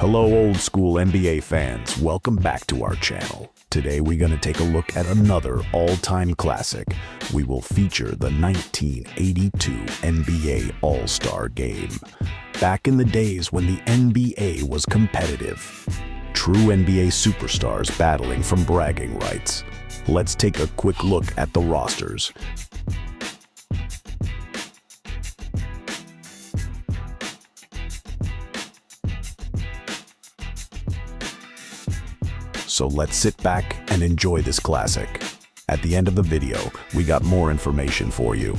Hello old school NBA fans, welcome back to our channel. Today we're going to take a look at another all-time classic. We will feature the 1982 NBA All-Star Game. Back in the days when the NBA was competitive. True NBA superstars battling from bragging rights. Let's take a quick look at the rosters. So let's sit back and enjoy this classic. At the end of the video, we got more information for you.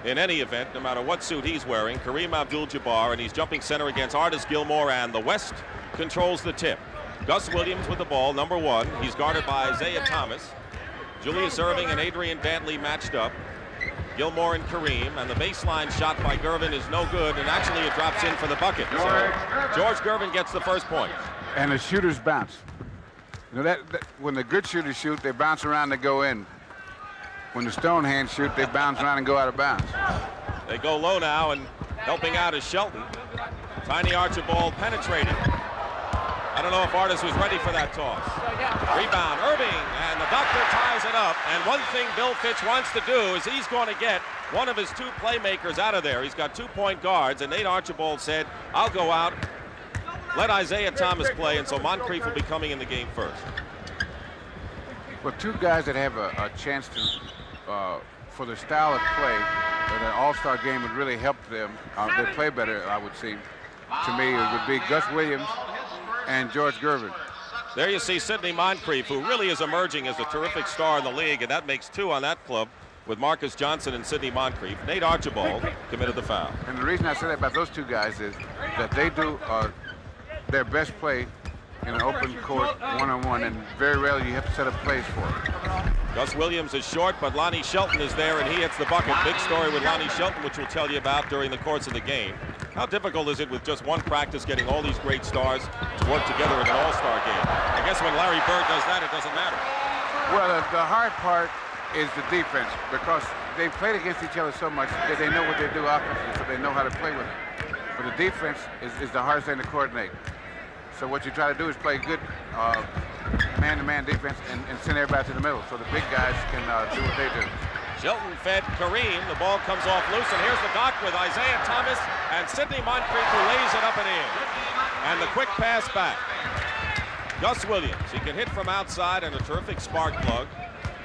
In any event, no matter what suit he's wearing, Kareem Abdul-Jabbar, and he's jumping center against Artis Gilmore, and the West controls the tip. Gus Williams with the ball, number one. He's guarded by Isaiah Thomas. Julius Erving and Adrian Dantley matched up. Gilmore and Kareem, and the baseline shot by Gervin is no good, and actually it drops in for the bucket. So George Gervin gets the first point. And the shooters bounce. You know that when the good shooters shoot, they bounce around and go in. When the stone hands shoot, they bounce around and go out of bounds. They go low now, and helping out is Shelton. Tiny Archibald penetrating. I don't know if Artis was ready for that toss. Rebound, Irving, and the doctor ties it up. And one thing Bill Fitch wants to do is he's going to get one of his two playmakers out of there. He's got 2-point guards, and Nate Archibald said, I'll go out, let Isaiah Thomas play, and so Moncrief will be coming in the game first. Well, two guys that have a chance to, for the style of play, that an all-star game would really help them. They play better, I would see. To me, it would be Gus Williams and George Gervin. There you see Sidney Moncrief, who really is emerging as a terrific star in the league, and that makes two on that club with Marcus Johnson and Sidney Moncrief. Nate Archibald committed the foul. And the reason I say that about those two guys is that they do their best play in an open court one-on-one, and very rarely you have to set up plays for it. Gus Williams is short, but Lonnie Shelton is there, and he hits the bucket. Big story with Lonnie Shelton, which we'll tell you about during the course of the game. How difficult is it with just one practice getting all these great stars to work together in an all-star game? I guess when Larry Bird does that, it doesn't matter. Well, the hard part is the defense, because they've played against each other so much that they know what they do offensively, so they know how to play with it. But the defense is the hardest thing to coordinate. So what you try to do is play good man-to-man defense and send everybody to the middle, so the big guys can do what they do. Shelton fed Kareem. The ball comes off loose, and here's the dock with Isaiah Thomas and Sidney Moncrief, who lays it up and in. And the quick pass back. Gus Williams, he can hit from outside, and a terrific spark plug.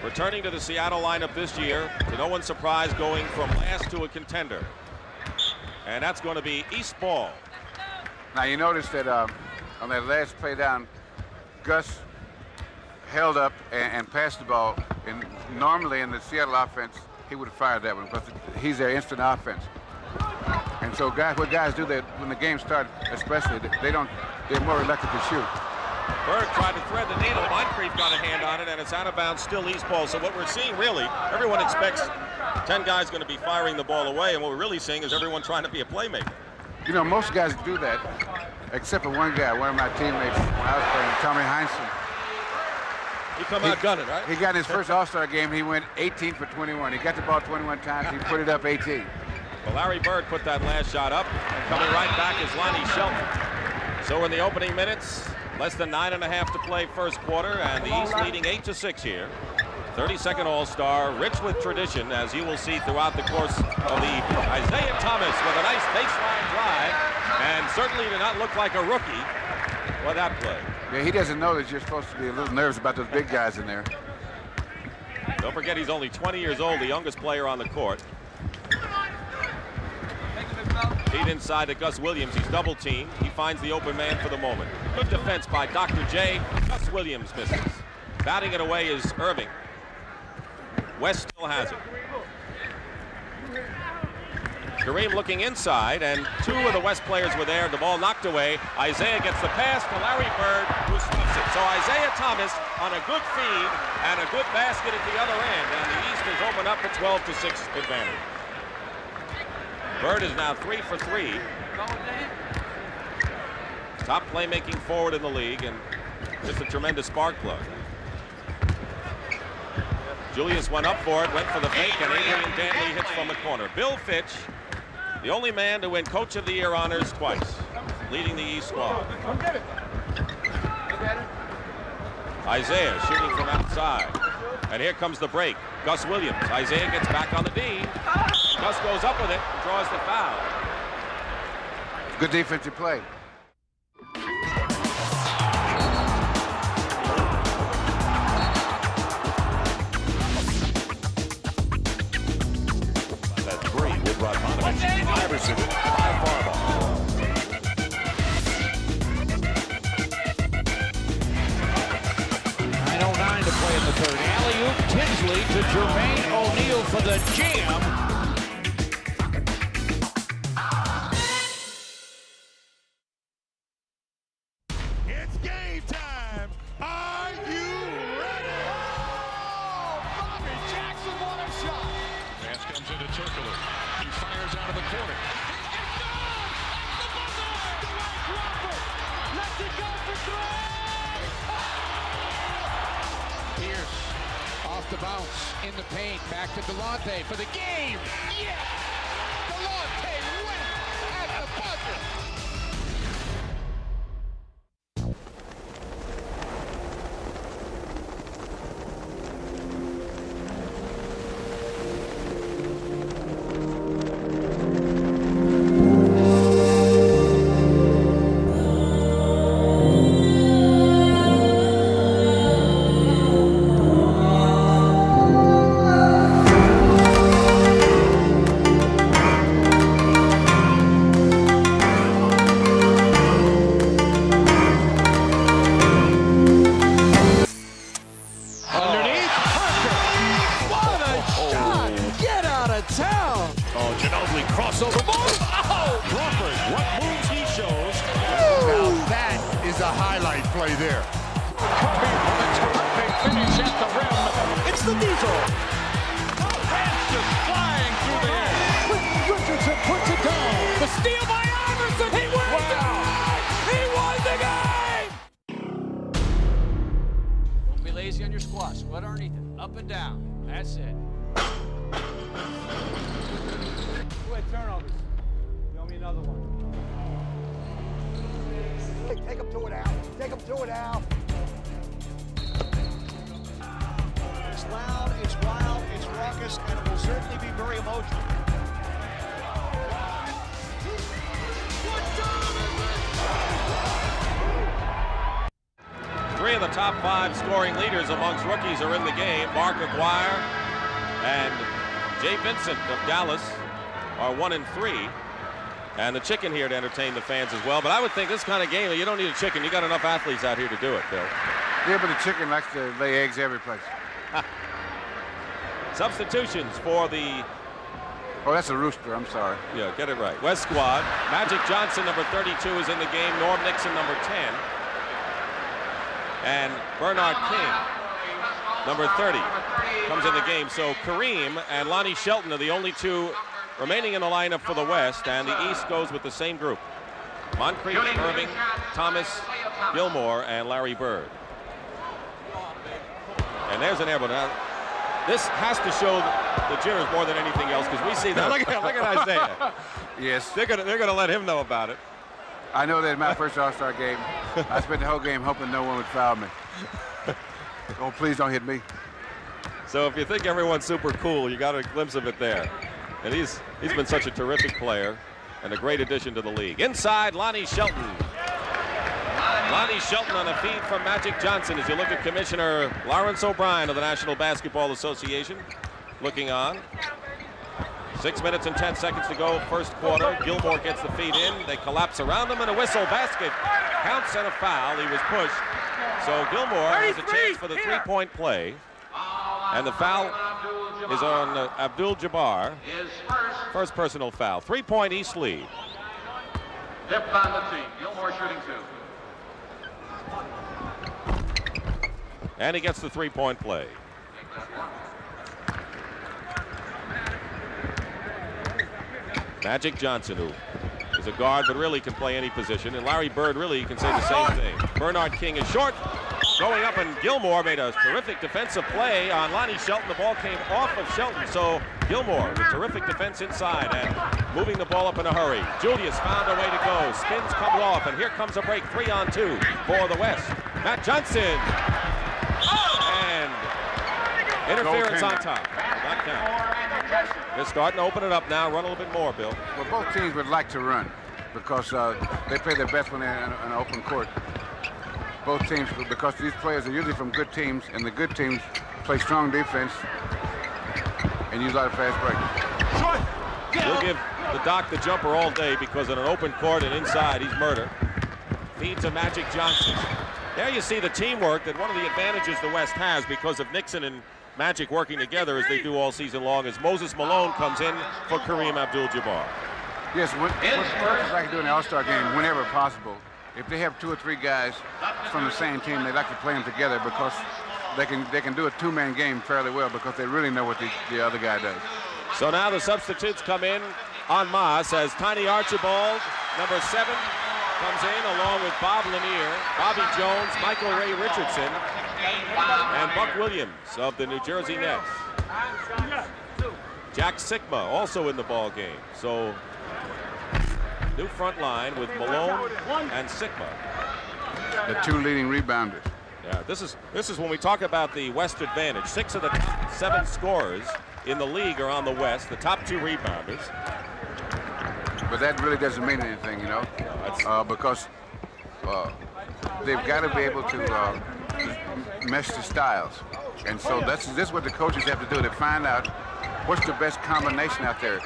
Returning to the Seattle lineup this year, to no one's surprise, going from last to a contender. And that's going to be East Ball. Now you notice that on that last play down, Gus held up and passed the ball, and normally in the Seattle offense he would have fired that one because he's their instant offense. And so what guys do, that when the game starts, especially, they're more reluctant to shoot. Bird tried to thread the needle. Moncrief got a hand on it, and it's out of bounds, still East Ball. So what we're seeing, really, everyone expects 10 guys going to be firing the ball away, and what we're really seeing is everyone trying to be a playmaker. You know, most guys do that, except for one guy, one of my teammates when I was playing, Tommy Heinsohn. He come out gunning, right? He got in his first All-Star game. He went 18 for 21. He got the ball 21 times. He put it up 18. Well, Larry Bird put that last shot up, and coming right back is Lonnie Shelton. So in the opening minutes, less than 9.5 to play first quarter, and the East leading 8-6 here. 32nd All-Star, rich with tradition, as you will see throughout the course of the evening. Isaiah Thomas with a nice baseline drive, and certainly did not look like a rookie with that play. Yeah, he doesn't know that you're supposed to be a little nervous about those big guys in there. Don't forget, he's only 20 years old, the youngest player on the court. Feed inside to Gus Williams. He's double teamed. He finds the open man for the moment. Good defense by Dr. J. Gus Williams misses. Batting it away is Irving. West still has it. Kareem looking inside, and two of the West players were there. The ball knocked away. Isaiah gets the pass to Larry Bird, who sweeps it. So Isaiah Thomas on a good feed and a good basket at the other end, and the East is open up a 12-6 advantage. Bird is now 3 for 3. Top playmaking forward in the league, and just a tremendous spark plug. Julius went up for it, went for the fake, and Adrian Dantley hits from the corner. Bill Fitch The only man to win Coach of the Year honors twice, leading the East squad. Isaiah shooting from outside. And here comes the break. Gus Williams. Isaiah gets back on the D. And Gus goes up with it and draws the foul. Good defensive play. That's 3 with Rodmanovich. Iverson, 5 far ball. 9:09 to play in the third. Alley-oop Tinsley to Jermaine O'Neal for the jam. It's game time. Are you ready? Oh, Bobby Jackson, what a shot. Pass comes into Turkler. He fires out of the corner. Let's it go for 3. Pierce off the bounce in the paint. Back to Delonte for the game. Yes! Delonte went at the buzzer. Crossover move. Oh, Crawford, what moves he shows. Now that is a highlight play there. Kobe with a terrific finish at the rim. It's the Diesel. That's just flying through the air. Richardson puts it down. The steal by Iverson. He wins it. He won the game. Don't be lazy on your squat. Squat underneath it. Up and down. That's it. Turnovers. Show me another one. Take him to it, Al. Take him to it, Al. It's loud, it's wild, it's raucous, and it will certainly be very emotional. Three of the top 5 scoring leaders amongst rookies are in the game. Mark Aguirre and Jay Vincent of Dallas are 1 and 3, and the chicken here to entertain the fans as well. But I would think this kind of game, you don't need a chicken. You got enough athletes out here to do it, Bill. Yeah, but the chicken likes to lay eggs every place. Substitutions for the... Oh, that's a rooster. I'm sorry. Yeah, get it right. West squad. Magic Johnson, number 32, is in the game. Norm Nixon, number 10. And Bernard King, number 30, comes in the game. So Kareem and Lonnie Shelton are the only 2 remaining in the lineup for the West, and the East goes with the same group. Moncrief, Irving, Thomas, Gilmore, and Larry Bird. And there's an airball. Now, this has to show the Jitters more than anything else, because we see that. Look at Isaiah. Yes. They're gonna let him know about it. I know that in my first All-Star game, I spent the whole game hoping no one would foul me. Oh, please don't hit me. So if you think everyone's super cool, you got a glimpse of it there. And he's been such a terrific player and a great addition to the league. Inside, Lonnie Shelton. Lonnie Shelton on a feed from Magic Johnson as you look at Commissioner Lawrence O'Brien of the National Basketball Association looking on. 6 minutes and 10 seconds to go, first quarter. Gilmore gets the feed in. They collapse around him, and a whistle. Basket counts and a foul. He was pushed. So Gilmore has a chance for the three-point play. And the foul is on Abdul-Jabbar. First personal foul. 3-point East lead. Fifth on the team. Gilmore shooting 2. And he gets the three-point play. Magic Johnson, who is a guard but really can play any position, and Larry Bird really can say the same thing. Bernard King is short, going up, and Gilmore made a terrific defensive play on Lonnie Shelton. The ball came off of Shelton, so Gilmore with terrific defense inside and moving the ball up in a hurry. Julius found a way to go. Spins come off, and here comes a break. 3-on-2 for the West. Matt Johnson. And interference on top. Not count. They're starting to open it up now. Run a little bit more, Bill. Well, both teams would like to run because they play their best when they're in an open court. Both teams, because these players are usually from good teams, and the good teams play strong defense and use a lot of fast breaks. We'll give the Doc the jumper all day because in an open court and inside, he's murder. Feed to Magic Johnson. There you see the teamwork that one of the advantages the West has because of Nixon and Magic working together as they do all season long, as Moses Malone comes in for Kareem Abdul-Jabbar. Yes, what coaches like to do in the All-Star game whenever possible, if they have 2 or 3 guys from the same team, they like to play them together because they can do a 2-man game fairly well because they really know what the other guy does. So now the substitutes come in en masse as Tiny Archibald, number 7, comes in along with Bob Lanier, Bobby Jones, Michael Ray Richardson, and Buck Williams of the New Jersey Nets. Jack Sikma also in the ball game. So new front line with Malone and Sikma. The 2 leading rebounders. Yeah, this is when we talk about the West advantage. 6 of the 7 scorers in the league are on the West, the top 2 rebounders. But that really doesn't mean anything, you know, because they've got to be able to mesh the styles. And so this is what the coaches have to do, to find out what's the best combination out there.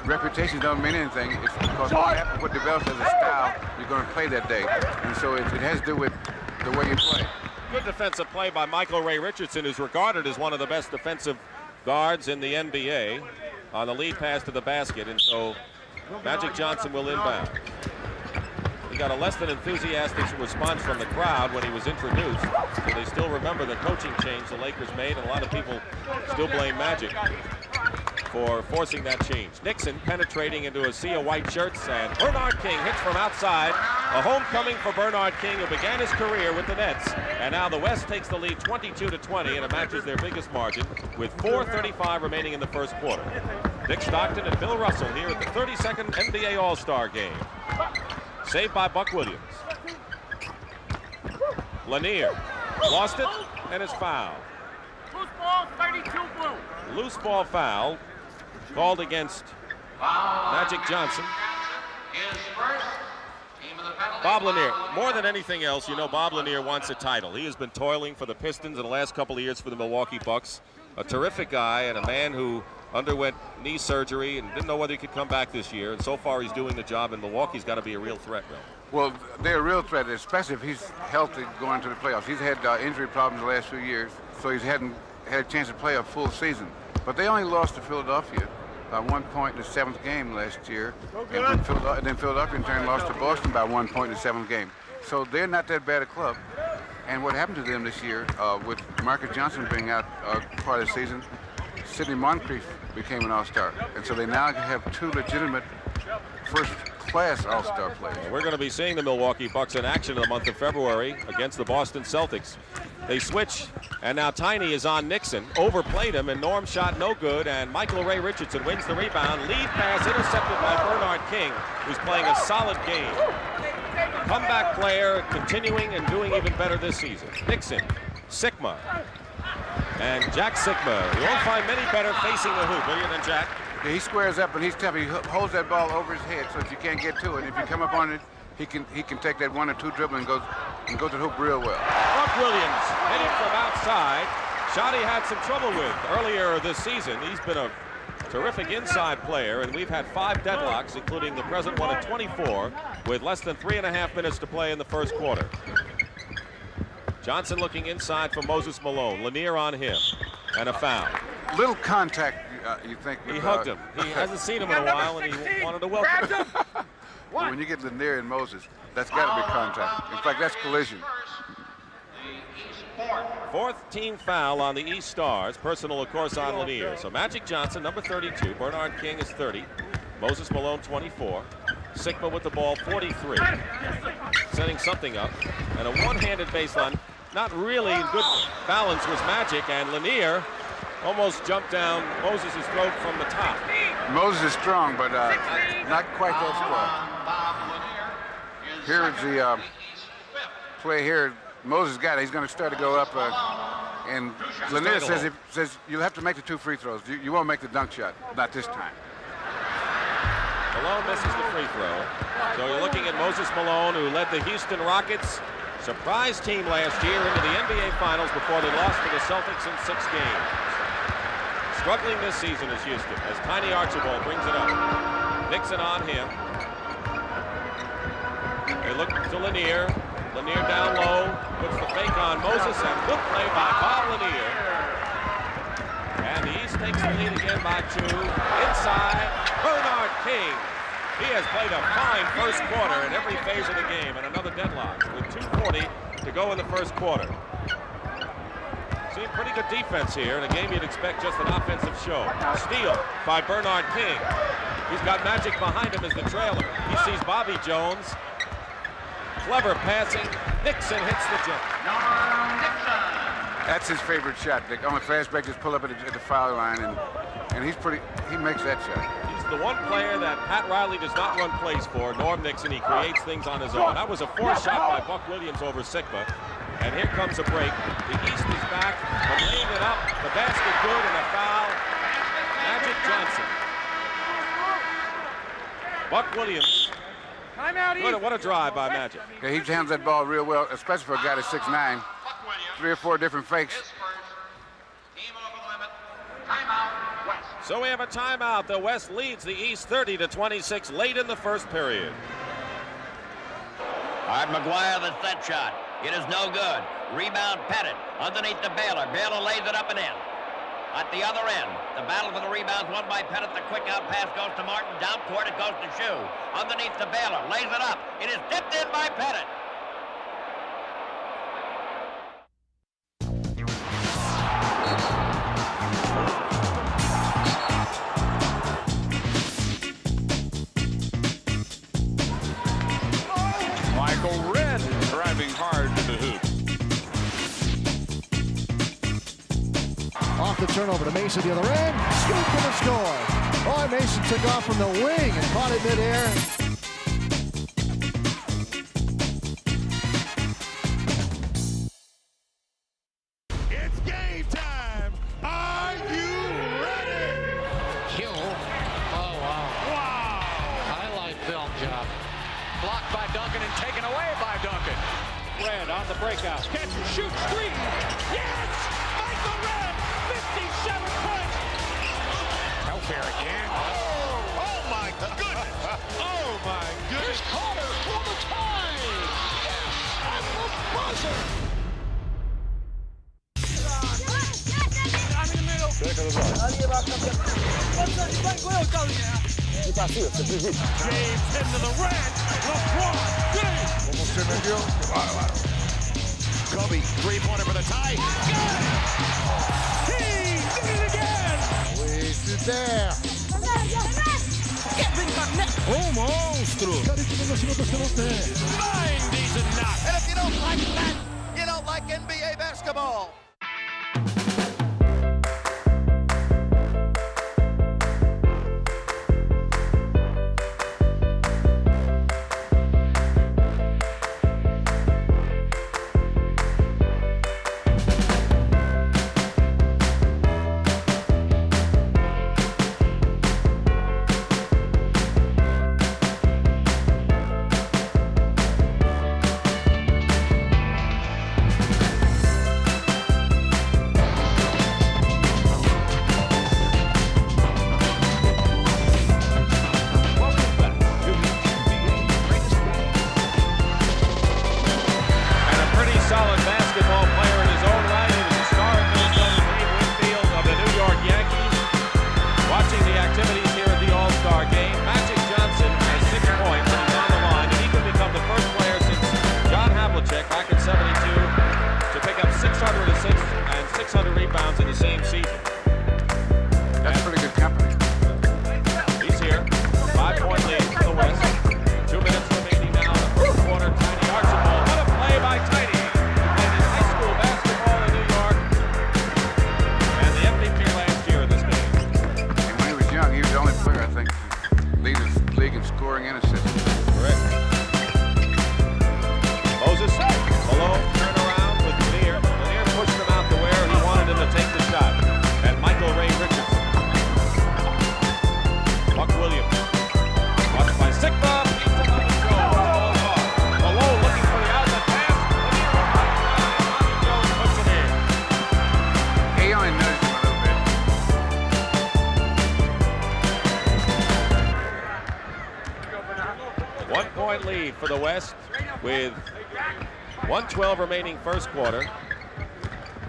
Reputations don't mean anything. It's because what develops as a style you're going to play that day. And so it has to do with the way you play. Good defensive play by Michael Ray Richardson, who's regarded as one of the best defensive guards in the NBA on the lead pass to the basket. And so Magic Johnson will inbound. He got a less than enthusiastic response from the crowd when he was introduced. So they still remember the coaching change the Lakers made, and a lot of people still blame Magic for forcing that change. Nixon penetrating into a sea of white shirts, and Bernard King hits from outside. A homecoming for Bernard King, who began his career with the Nets. And now the West takes the lead 22-20, and it matches their biggest margin with 4:35 remaining in the first quarter. Dick Stockton and Bill Russell here at the 32nd NBA All-Star Game. Saved by Buck Williams. Lanier lost it and is fouled. Loose ball, 32 blue. Loose ball foul called against Magic Johnson. Bob Lanier, more than anything else, you know, Bob Lanier wants a title. He has been toiling for the Pistons in the last couple of years for the Milwaukee Bucks. A terrific guy and a man who underwent knee surgery and didn't know whether he could come back this year. And so far he's doing the job, and Milwaukee's got to be a real threat, Bill. Well, they're a real threat, especially if he's healthy going to the playoffs. He's had injury problems the last few years, so he hadn't had a chance to play a full season. But they only lost to Philadelphia by 1 point in the 7th game last year. And then Philadelphia in turn lost to Boston by 1 point in the 7th game. So they're not that bad a club. And what happened to them this year, with Marcus Johnson being out part of the season, Sidney Moncrief became an All-Star. And so they now have 2 legitimate first-class All-Star players. We're going to be seeing the Milwaukee Bucks in action in the month of February against the Boston Celtics. They switch, and now Tiny is on Nixon. Overplayed him, and Norm shot no good, and Michael Ray Richardson wins the rebound. Lead pass intercepted by Bernard King, who's playing a solid game. Comeback player, continuing and doing even better this season. Nixon, Sikma, and Jack Sikma. You won't find many better facing the hoop, will you, than Jack? Yeah, he squares up and he's tough. He holds that ball over his head so that you can't get to it. If you come up on it, he can take that 1 or 2 dribble and go to the hoop real well. Buck Williams hitting from outside. Shot he had some trouble with earlier this season. He's been a terrific inside player, and we've had 5 deadlocks, including the present one at 24, with less than 3.5 minutes to play in the first quarter. Johnson looking inside for Moses Malone. Lanier on him, and a foul. Little contact, you think? He hugged him. He hasn't seen him in a while, and he wanted to welcome him. When you get Lanier and Moses, that's got to be contact. In fact, that's collision. 4th team foul on the East Stars. Personal, of course, on Lanier. So Magic Johnson, number 32. Bernard King is 30. Moses Malone, 24. Sikma with the ball, 43. Setting something up. And a one-handed baseline. not really in good balance was Magic, and Lanier almost jumped down Moses' throat from the top. Moses is strong, but not quite that strong. Here's the play here. Moses got it. He's going to start to go up, and Lanier says you'll have to make the 2 free throws. You won't make the dunk shot, not this time. Malone misses the free throw. So you're looking at Moses Malone, who led the Houston Rockets surprise team last year into the NBA Finals before they lost to the Celtics in 6 games. Struggling this season is Houston as Tiny Archibald brings it up. Nixon on him. They look to Lanier. Lanier down low, puts the fake on Moses, and good play by Bob Lanier. And the East takes the lead again by 2. Inside, Bernard King. He has played a fine first quarter in every phase of the game, and another deadlock with 2:40 to go in the first quarter. Seen pretty good defense here in a game you'd expect just an offensive show. Steal by Bernard King. He's got Magic behind him as the trailer. He sees Bobby Jones. Clever passing. Nixon hits the jump. That's his favorite shot. On the fast break, just pull up at the foul line, and he makes that shot. He's the one player that Pat Riley does not run plays for. Norm Nixon, he creates things on his own. That was a forced shot by Buck Williams over Sikma. And here comes a break. The East is back, but laying it up. The basket good and a foul. Magic Johnson. Buck Williams. What a drive by Magic. Yeah, he handles that ball real well, especially for a guy that's 6'9". 3 or 4 different fakes. So we have a timeout. The West leads the East 30-26 late in the first period. Art McGuire, the set shot. It is no good. Rebound Pettit underneath the Baylor. Baylor lays it up and in. At the other end, the battle for the rebounds won by Pettit. The quick out pass goes to Martin. Down court it goes to Shue. Underneath the Baylor. Lays it up. It is dipped in by Pettit. Michael Redd driving hard to the hoop. Off the turnover to Mason, the other end. Scoop and a score. Boy, Mason took off from the wing and caught it midair. It's game time. Are you ready? Hill. Oh, wow. Wow. Highlight film job. Blocked by Duncan and taken away by Duncan. Red on the breakout. Catch and shoot. Screen. Yes! Michael Red! 57 points! Helfair again. Oh my goodness. Oh my goodness. Here's Carter for the tie. Yes! At the buzzer. James into the red. LeBron James. Kobe, 3-pointer for the tie. Good! He did it again! Wasted there. Oh, monstro! Fine, decent knock. And if you don't like that, you don't like NBA basketball. lead for the West with 1:12 remaining first quarter.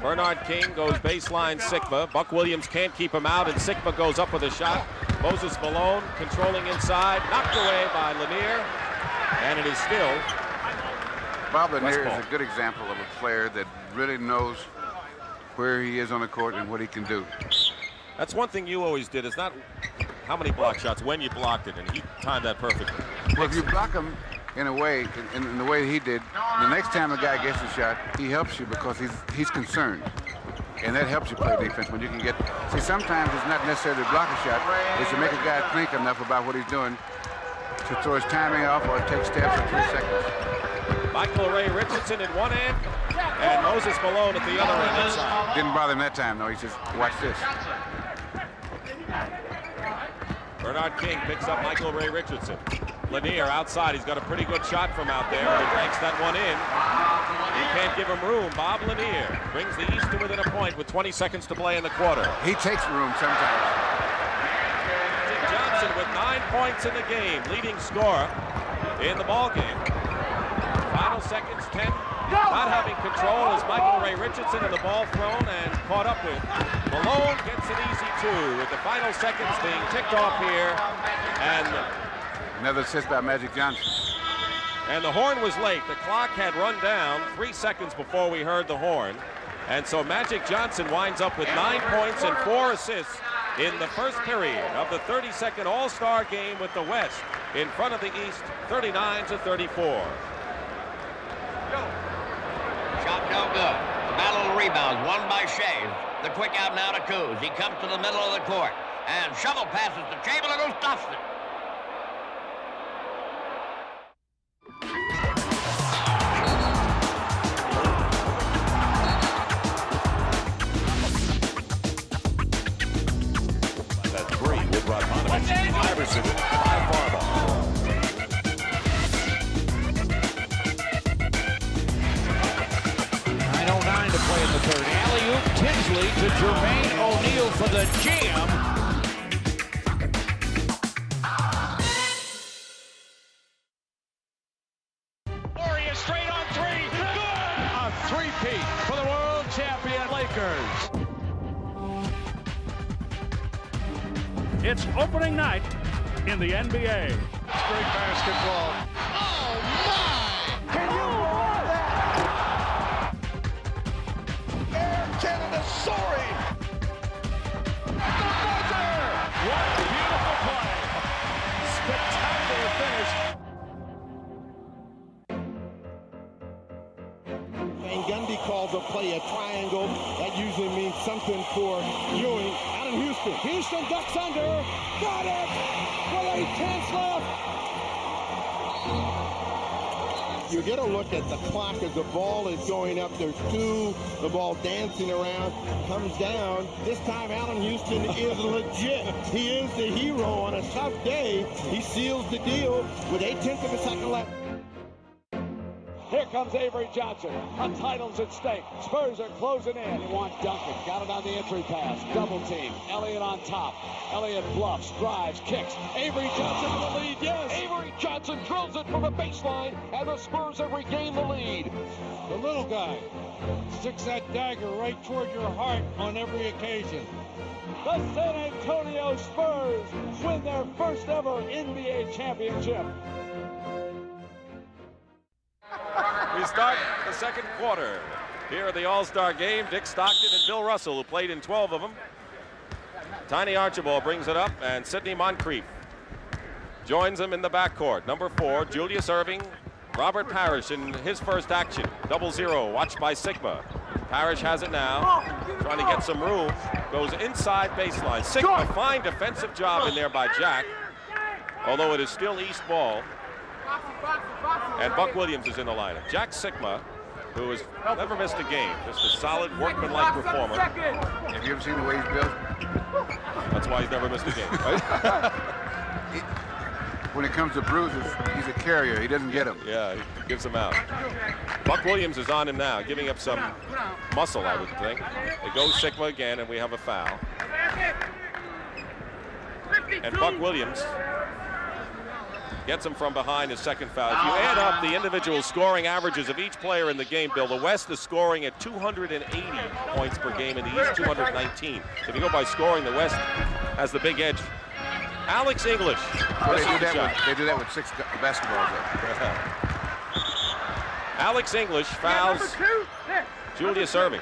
Bernard King goes baseline Sigma. Buck Williams can't keep him out, and Sigma goes up with a shot. Moses Malone controlling inside, knocked away by Lanier, and it is still Bob Lanier is a good example of a player that really knows where he is on the court and what he can do. That's one thing you always did, is not how many block shots, when you blocked it, and he timed that perfectly. Well, if you block him in a way, in the way he did, the next time a guy gets a shot, he helps you because he's concerned. And that helps you play defense when you can get... See, sometimes it's not necessarily to block a shot, it's to make a guy think enough about what he's doing to throw his timing off or take steps in 3 seconds. Michael Ray Richardson at one end, and Moses Malone at the other end inside. Didn't bother him that time, though. He says, watch this. Bernard King picks up Michael Ray Richardson. Lanier outside. He's got a pretty good shot from out there, and he banks that one in. He can't give him room. Bob Lanier brings the East to within a point with 20 seconds to play in the quarter. He takes room sometimes. Johnson with 9 points in the game, leading scorer in the ball game. Final seconds, 10. Not having control is Michael Ray Richardson, and the ball thrown and caught up with. Malone gets an easy 2 with the final seconds being ticked off here, and another assist by Magic Johnson. And the horn was late. The clock had run down 3 seconds before we heard the horn. And so Magic Johnson winds up with 9 points and 4 assists in the first period of the 32nd All-Star game with the West in front of the East, 39-34. Shot no good. The battle of rebounds won by Shea. The quick out now to Kuz. He comes to the middle of the court and shovel passes to Chamberlain, who stuffs it. Iverson, by Farmer. 9:09 to play in the third. Alley-oop Tinsley to Jermaine O'Neal for the jam. Warriors straight on 3. Good! A three-peat for the world champion Lakers. It's opening night in the NBA. Great basketball. Oh, my! Can you believe that? Air Canada soaring! At the buzzer! What a beautiful play. Spectacular finish. Van Gundy calls a play a triangle. That usually means something for Ewing. Out in Houston. Houston ducks under. Got it! With 8 left. You get a look at the clock as the ball is going up. There's 2. The ball dancing around. Comes down. This time Allen Houston is legit. He is the hero on a tough day. He seals the deal with 8/10 of a second left. Here comes Avery Johnson. A title's at stake. Spurs are closing in. They want Duncan. Got it on the entry pass. Double team. Elliott on top. Elliott bluffs, drives, kicks. Avery Johnson in the lead. Yes! Avery Johnson drills it from the baseline, and the Spurs have regained the lead. The little guy sticks that dagger right toward your heart on every occasion. The San Antonio Spurs win their first ever NBA championship. We start the second quarter here at the All-Star game. Dick Stockton and Bill Russell, who played in 12 of them. Tiny Archibald brings it up, and Sidney Moncrief joins him in the backcourt. Number 4, Julius Erving, Robert Parrish in his first action. 0-0, watched by Sigma. Parrish has it now, trying to get some room. Goes inside baseline. Sigma, fine defensive job in there by Jack, although it is still East ball. And Buck Williams is in the lineup. Jack Sigma, who has never missed a game, just a solid workmanlike performer. Have you ever seen the way he's built? That's why he's never missed a game, right? When it comes to bruises, he's a carrier. He doesn't get them. Yeah, he gives them out. Buck Williams is on him now, giving up some muscle, I would think. It goes Sigma again, and we have a foul. And Buck Williams Gets him from behind, his second foul. If you add up the individual scoring averages of each player in the game, Bill, the West is scoring at 280 points per game, and the East 219. So if you go by scoring, the West has the big edge. Alex English. Well, they do that with 6 basketballs up. Alex English fouls Julius Erving.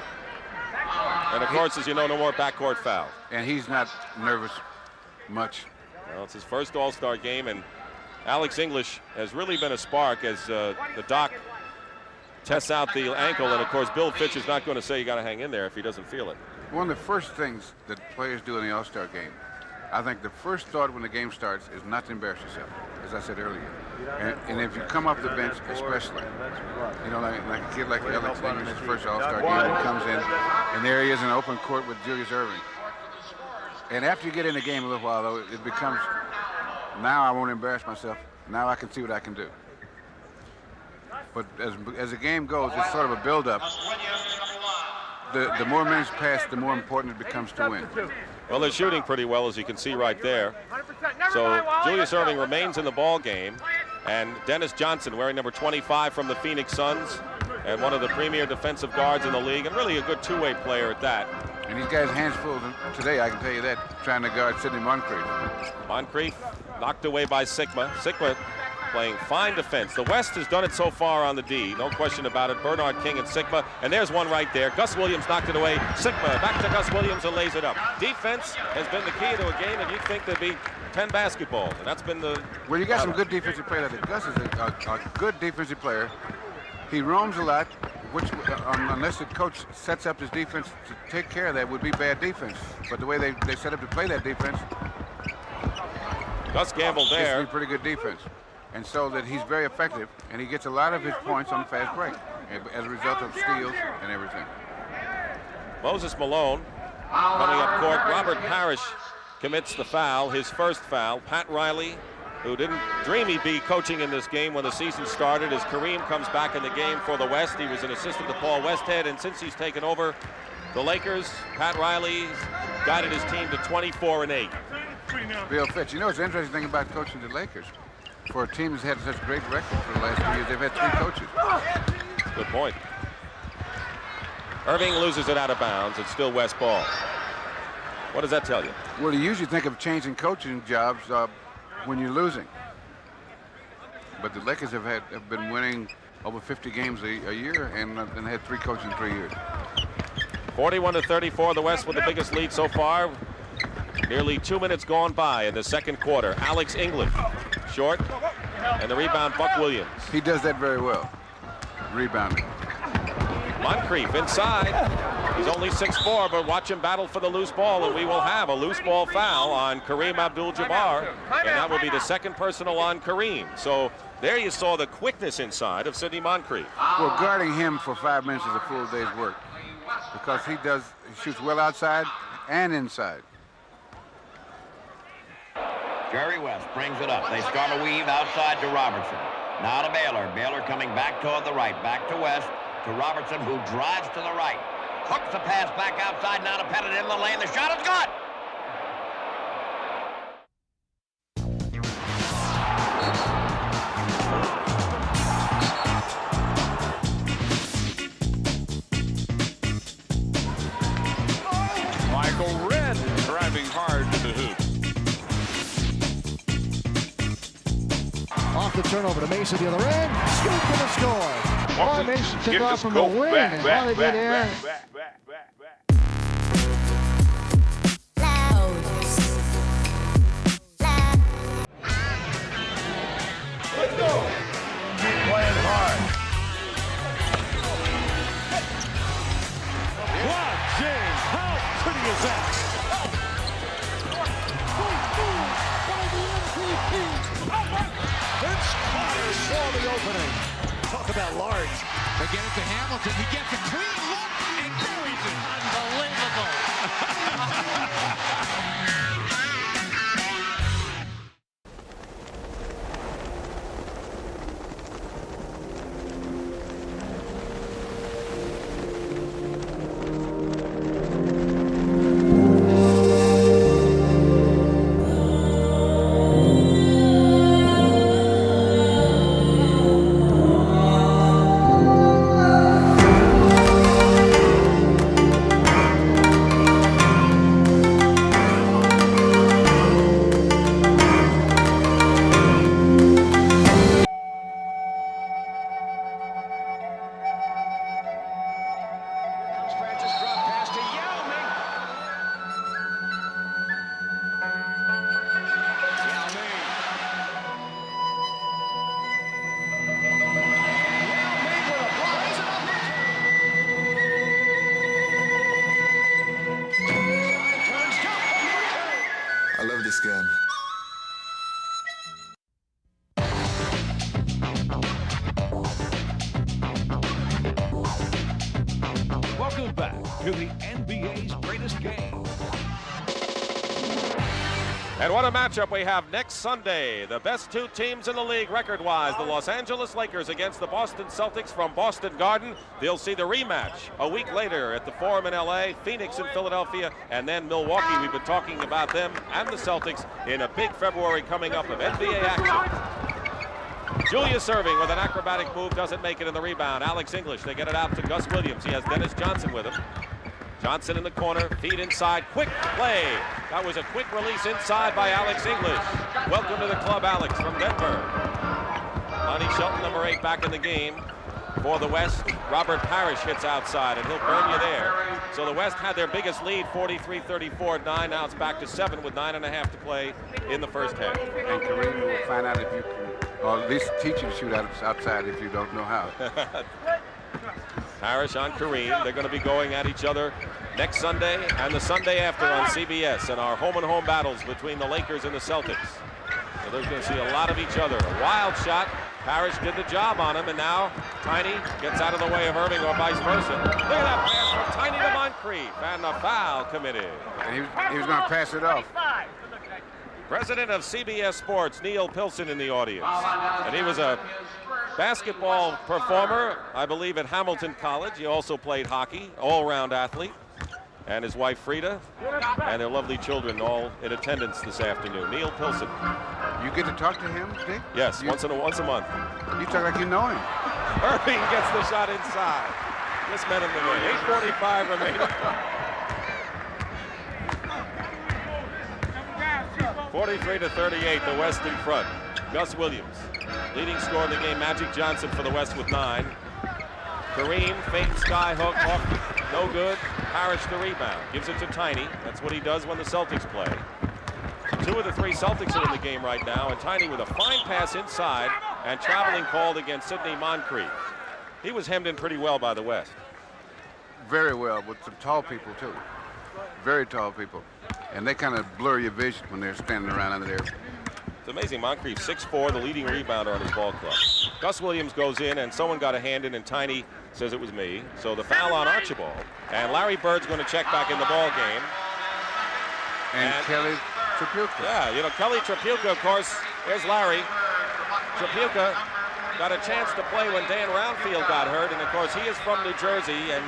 And of course, as you know, no more backcourt fouls. And he's not nervous much. Well, it's his first All-Star game, and Alex English has really been a spark as the doc tests out the ankle. And of course, Bill Fitch is not going to say you got to hang in there if he doesn't feel it. One of the first things that players do in the All-Star game, I think the first thought when the game starts is not to embarrass yourself, as I said earlier. And if you come off the bench, especially, you know, like a kid like Alex English, his first All-Star game, he comes in, and there he is in open court with Julius Erving. And after you get in the game a little while, though, it becomes, now I won't embarrass myself. Now I can see what I can do. But as the game goes, it's sort of a build-up. The more minutes pass, the more important it becomes to win. Well, they're shooting pretty well, as you can see right there. So Julius Erving remains in the ball game, and Dennis Johnson, wearing number 25 from the Phoenix Suns, and one of the premier defensive guards in the league, and really a good two-way player at that. And he's got his hands full today, I can tell you that, trying to guard Sidney Moncrief. Moncrief knocked away by Sigma. Sigma playing fine defense. The West has done it so far on the D, no question about it. Bernard King and Sigma, and there's one right there. Gus Williams knocked it away. Sigma back to Gus Williams and lays it up. Defense has been the key to a game, and you'd think there'd be 10 basketballs, and that's been the... Well, you got some good defensive players. Gus is a good defensive player. He roams a lot, which, unless the coach sets up his defense to take care of that, would be bad defense. But the way they set up to play that defense, Gus gambled there. It's a pretty good defense. And so that he's very effective, and he gets a lot of his points on the fast break as a result of steals and everything. Moses Malone coming up court. Robert Parrish commits the foul, his first foul. Pat Riley, who didn't dream he'd be coaching in this game when the season started, as Kareem comes back in the game for the West. He was an assistant to Paul Westhead, and since he's taken over the Lakers, Pat Riley's guided his team to 24-8. Bill Fitch, you know what's the interesting thing about coaching the Lakers? For a team that's had such great record for the last 2 years, they've had 3 coaches. Good point. Erving loses it out of bounds. It's still West ball. What does that tell you? Well, you usually think of changing coaching jobs when you're losing. But the Lakers have been winning over 50 games a year and had 3 coaches in 3 years. 41-34, the West with the biggest lead so far. Nearly 2 minutes gone by in the second quarter. Alex English, short, and the rebound, Buck Williams. He does that very well, rebounding. Moncrief inside. He's only 6'4", but watch him battle for the loose ball, and we will have a loose ball foul on Kareem Abdul-Jabbar, and that will be the second personal on Kareem. So there you saw the quickness inside of Sidney Moncrief. Well, guarding him for 5 minutes is a full day's work, because he shoots well outside and inside. Jerry West brings it up. They start a weave outside to Robertson. Now to Baylor. Baylor coming back toward the right. Back to West. To Robertson, who drives to the right. Hooks the pass back outside. Now to Pettit in the lane. The shot is good. Michael Redd driving hard to the hoop. Off the turnover to Mason, the other end. Scoop for the score. Oh, Mason took off from the wing. And how they did there. Let's go. Keep playing hard. Wow, James, how pretty is that? Vince Carter saw the opening. Talk about large. They get it to Hamilton. He gets a clean look and buries it. Unbelievable. to the NBA's greatest game. And what a matchup we have next Sunday. The best two teams in the league record-wise, the Los Angeles Lakers against the Boston Celtics from Boston Garden. They'll see the rematch a week later at the Forum in LA, Phoenix in Philadelphia, and then Milwaukee. We've been talking about them and the Celtics in a big February coming up of NBA action. Julius Erving with an acrobatic move doesn't make it in the rebound. Alex English, they get it out to Gus Williams. He has Dennis Johnson with him. Johnson in the corner, feed inside, quick play. That was a quick release inside by Alex English. Welcome to the club, Alex, from Denver. Lonnie Shelton, number 8, back in the game. For the West, Robert Parrish hits outside, and he'll burn you there. So the West had their biggest lead, 43-34 at 9. Now it's back to 7 with 9.5 to play in the first half. And Kareem will find out if you can, or at least teach you to shoot outside if you don't know how. Parrish on Kareem. They're going to be going at each other next Sunday and the Sunday after on CBS in our home-and-home battles between the Lakers and the Celtics. So they're going to see a lot of each other. A wild shot. Parrish did the job on him, and now Tiny gets out of the way of Erving or vice versa. Look at that pass from Tiny to Moncrief, and a foul committed. And he was going to pass it off. President of CBS Sports, Neil Pilson, in the audience. And he was a basketball performer, I believe, at Hamilton College. He also played hockey, all-round athlete. And his wife, Frida, and their lovely children, all in attendance this afternoon. Neil Pilson. You get to talk to him, Dick? Yes, once a month. You talk like you know him. Erving gets the shot inside. Just met him today. 8:45 remaining. 43-38, the West in front. Gus Williams, leading scorer in the game. Magic Johnson for the West with 9. Kareem, fake sky hook, off, no good. Parrish the rebound, gives it to Tiny. That's what he does when the Celtics play. 2 of the 3 Celtics are in the game right now, and Tiny with a fine pass inside and traveling called against Sidney Moncrief. He was hemmed in pretty well by the West. Very well, with some tall people too. Very tall people. And they kind of blur your vision when they're standing around under there. It's amazing. Moncrief, 6'4", the leading rebounder on his ball club. Gus Williams goes in, and someone got a hand in, and Tiny says it was me. So the foul on Archibald. And Larry Bird's going to check back in the ball game. And Kelly Tripucka. Yeah, you know, Kelly Tripucka, of course, there's Larry. Tripucka got a chance to play when Dan Roundfield got hurt, and of course he is from New Jersey, and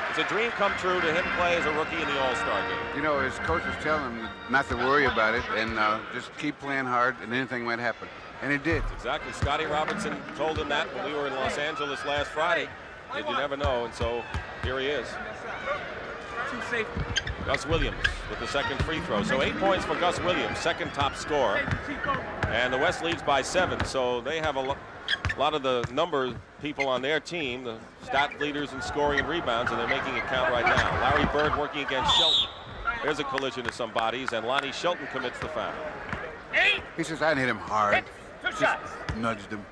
it's a dream come true to him play as a rookie in the All-Star game. You know, his coach was telling him not to worry about it and just keep playing hard and anything might happen. And it did. Exactly. Scotty Robertson told him that when we were in Los Angeles last Friday. That you never know, and so here he is. Gus Williams with the second free throw. So 8 points for Gus Williams, second top scorer. And the West leads by 7, so they have a lot of the number people on their team, the stat leaders in scoring and rebounds, and they're making it count right now. Larry Bird working against Shelton. There's a collision of some bodies, and Lonnie Shelton commits the foul. He says, I didn't hit him hard. Just nudged him.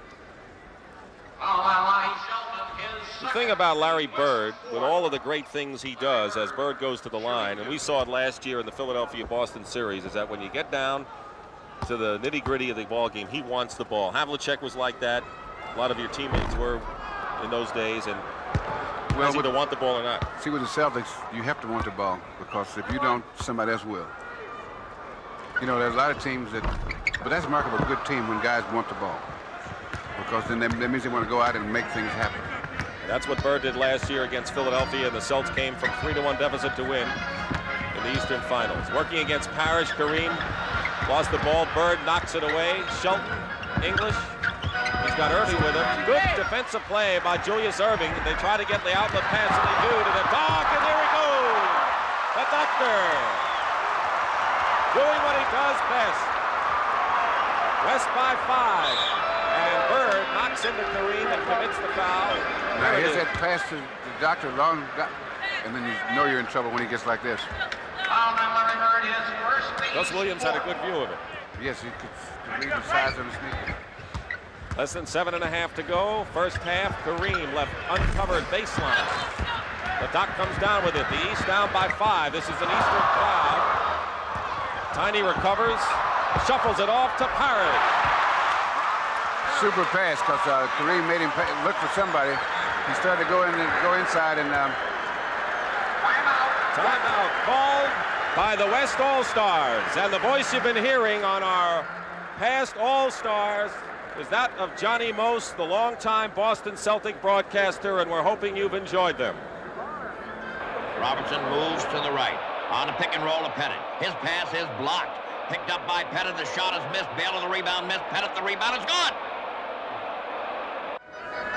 The thing about Larry Bird, with all of the great things he does as Bird goes to the line, and we saw it last year in the Philadelphia-Boston series, is that when you get down to the nitty-gritty of the ball game, he wants the ball. Havlicek was like that. A lot of your teammates were in those days, and well, either want the ball or not. See, with the Celtics, you have to want the ball, because if you don't, somebody else will. You know, there's a lot of teams that, but that's a mark of a good team when guys want the ball, because then that means they want to go out and make things happen. That's what Bird did last year against Philadelphia, and the Celtics came from 3-1 deficit to win in the Eastern Finals. Working against Parrish, Kareem lost the ball. Bird knocks it away. Shelton, English. He's got Erving with him. Good defensive play by Julius Erving. They try to get the outlet pass, and they do to the dog, and there he goes. The doctor doing what he does best. West by 5. And Bird knocks into Kareem and commits the foul. Now here's that pass to the doctor, long, and then you know you're in trouble when he gets like this. Gus Williams had a good view of it. Yes, he could read the size of the sneaker. Less than 7.5 to go. First half, Kareem left uncovered baseline. The Doc comes down with it. The East down by 5. This is an Eastern crowd. Tiny recovers, shuffles it off to Parrish. Super pass, because Kareem made him look for somebody. He started to go inside, and Timeout called by the West All-Stars. And the voice you've been hearing on our past All-Stars is that of Johnny Most, the longtime Boston Celtic broadcaster, and we're hoping you've enjoyed them. Robertson moves to the right. On a pick and roll to Pettit. His pass is blocked. Picked up by Pettit. The shot is missed. Baylor, the rebound missed. Pettit, the rebound is gone.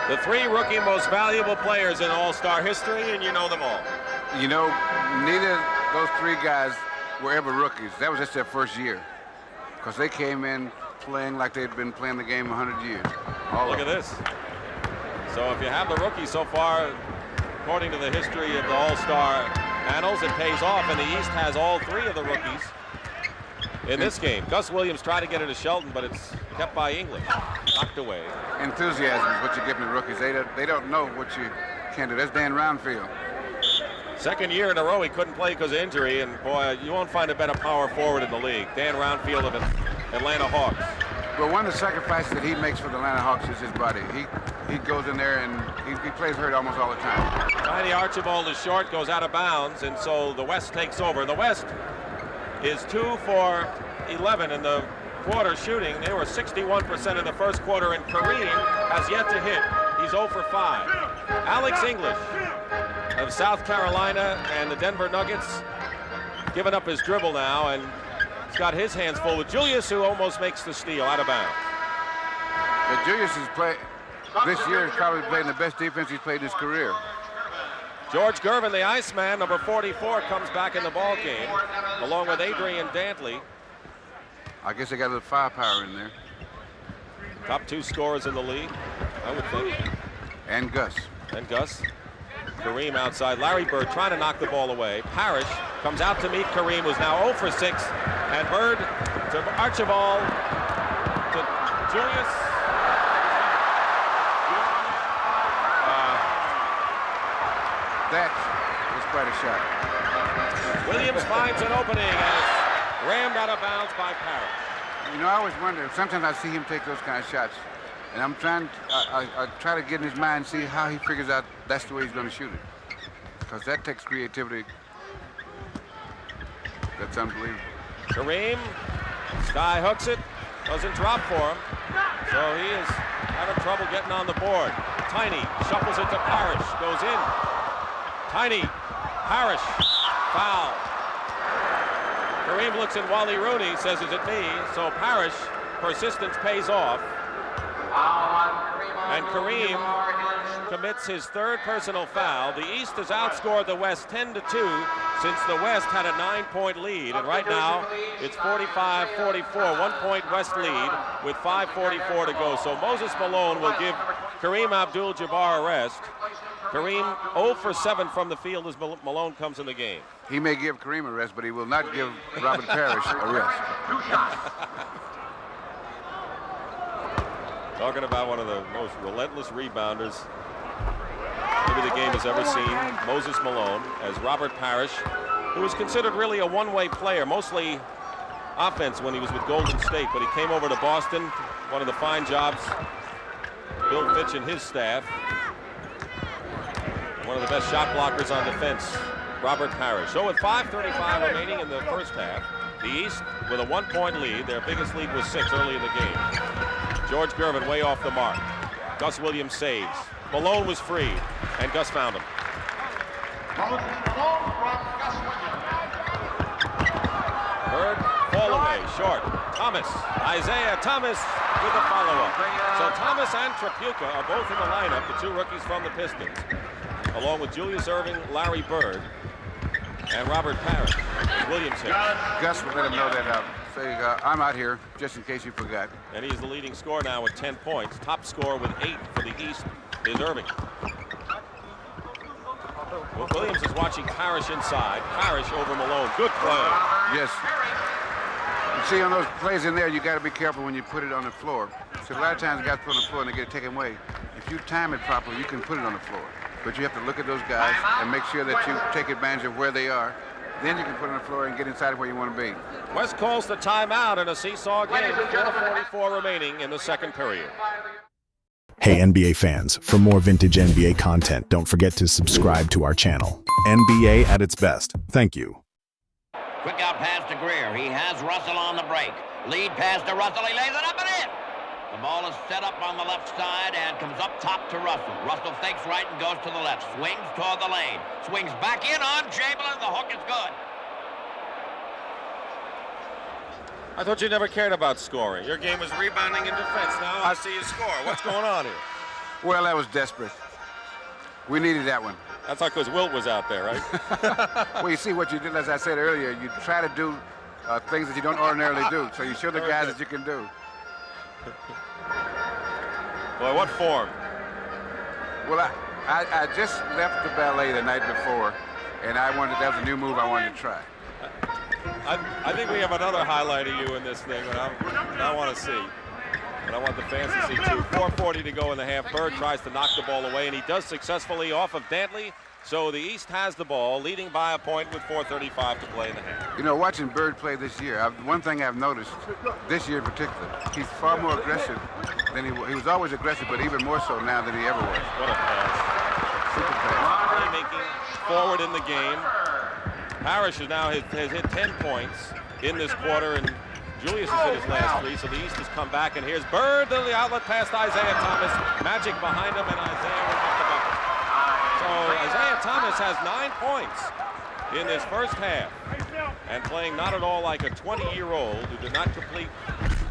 The three rookie most valuable players in All-Star history, and you know them all. You know, neither of those three guys were ever rookies. That was just their first year. Because they came in playing like they'd been playing the game 100 years. Look at this. So if you have the rookie so far, according to the history of the All-Star annals, it pays off, and the East has all three of the rookies in this game. Gus Williams tried to get it to Shelton, but it's kept by English. Knocked away. Enthusiasm is what you give from the rookies. They don't know what you can do. That's Dan Roundfield. Second year in a row he couldn't play because of injury, and boy, you won't find a better power forward in the league. Dan Roundfield of Atlanta Hawks. But one of the sacrifices that he makes for the Atlanta Hawks is his body. He goes in there and he plays hurt almost all the time. Tiny Archibald is short, goes out of bounds, and so the West takes over. The West is 2 for 11 in the quarter shooting. They were 61% in the first quarter, and Kareem has yet to hit. He's 0 for 5. Alex English of South Carolina and the Denver Nuggets giving up his dribble now, and he's got his hands full with Julius, who almost makes the steal out of bounds. But Julius has played this year, has probably played the best defense he's played in his career. George Gervin, the Iceman, number 44, comes back in the ball game, along with Adrian Dantley. I guess they got a little firepower in there. Top 2 scorers in the league, I would think. And Gus. Kareem outside. Larry Bird trying to knock the ball away. Parrish comes out to meet Kareem, who's now 0 for 6. And Bird to Archibald to Julius. That was quite a shot. Williams finds an opening, and it's rammed out of bounds by Parrish. You know, I always wonder, sometimes I see him take those kind of shots, and I'm trying, I try to get in his mind and see how he figures out that's the way he's going to shoot it. Because that takes creativity. That's unbelievable. Kareem, Sky hooks it, doesn't drop for him. So he is having trouble getting on the board. Tiny shuffles it to Parrish, goes in. Tiny, Parrish, foul. Kareem looks at Wally Rooney, says, is it me? So Parrish, persistence pays off. And Kareem commits his third personal foul. The East has outscored the West 10-2 since the West had a 9-point lead. And right now, it's 45-44, 1-point West lead with 5:44 to go. So Moses Malone will give Kareem Abdul-Jabbar a rest. Kareem 0 for 7 from the field as Malone comes in the game. He may give Kareem a rest, but he will not give Robert Parrish a rest. Talking about one of the most relentless rebounders maybe the game has ever seen, Moses Malone, as Robert Parrish, who was considered really a one-way player, mostly offense when he was with Golden State, but he came over to Boston, one of the fine jobs Bill Fitch and his staff. One of the best shot blockers on defense, Robert Parrish. So with 5:35 remaining in the first half, the East with a 1-point lead. Their biggest lead was 6 early in the game. George Gervin way off the mark. Gus Williams saves. Malone was free, and Gus found him. Bird, fall away, short. Thomas, Isaiah Thomas with the follow-up. So Thomas and Trapuka are both in the lineup, the 2 rookies from the Pistons, along with Julius Erving, Larry Bird, and Robert Parrish. Williams here. Gus will let him know that say, I'm out here, just in case you forgot. And he's the leading scorer now with 10 points. Top scorer with 8 for the East is Erving. Well, Williams is watching Parrish inside. Parrish over Malone. Good play. Yes. You see, on those plays in there, you got to be careful when you put it on the floor. So a lot of times guys put it on the floor and they get it taken away. If you time it properly, you can put it on the floor. But you have to look at those guys and make sure that you take advantage of where they are. Then you can put it on the floor and get inside where you want to be. West calls the timeout in a seesaw game. 4:44 remaining in the second period. Hey NBA fans, for more vintage NBA content, don't forget to subscribe to our channel. NBA at its best. Thank you. Quick out pass to Greer. He has Russell on the break. Lead pass to Russell. He lays it up and in. The ball is set up on the left side and comes up top to Russell. Russell fakes right and goes to the left. Swings toward the lane. Swings back in on Chamberlain. The hook is good. I thought you never cared about scoring. Your game was rebounding and defense. Now I see you score. What's going on here? Well, that was desperate. We needed that one. That's not because Wilt was out there, right? Well, you see what you did, as I said earlier, you try to do things that you don't ordinarily do. So you show the guys that you can do. Boy, what form? Well, I just left the ballet the night before, and that was a new move I wanted to try. I think we have another highlight of you in this thing that I want to see. But I want the fans to see too. 4:40 to go in the half. Bird tries to knock the ball away, and he does successfully off of Dantley. So the East has the ball, leading by a point with 4:35 to play in the half. You know, watching Bird play this year, one thing I've noticed this year in particular, he's far more aggressive than he was always aggressive, but even more so now than he ever was. What a pass. Super pass. Playmaking forward in the game. Parrish has now hit 10 points in this quarter, and Julius has hit his last 3, so the East has come back, and here's Bird to the outlet pass to Isaiah Thomas. Magic behind him, and Isaiah will get the bucket. So Isaiah Thomas has 9 points in this first half, and playing not at all like a 20-year-old who did not complete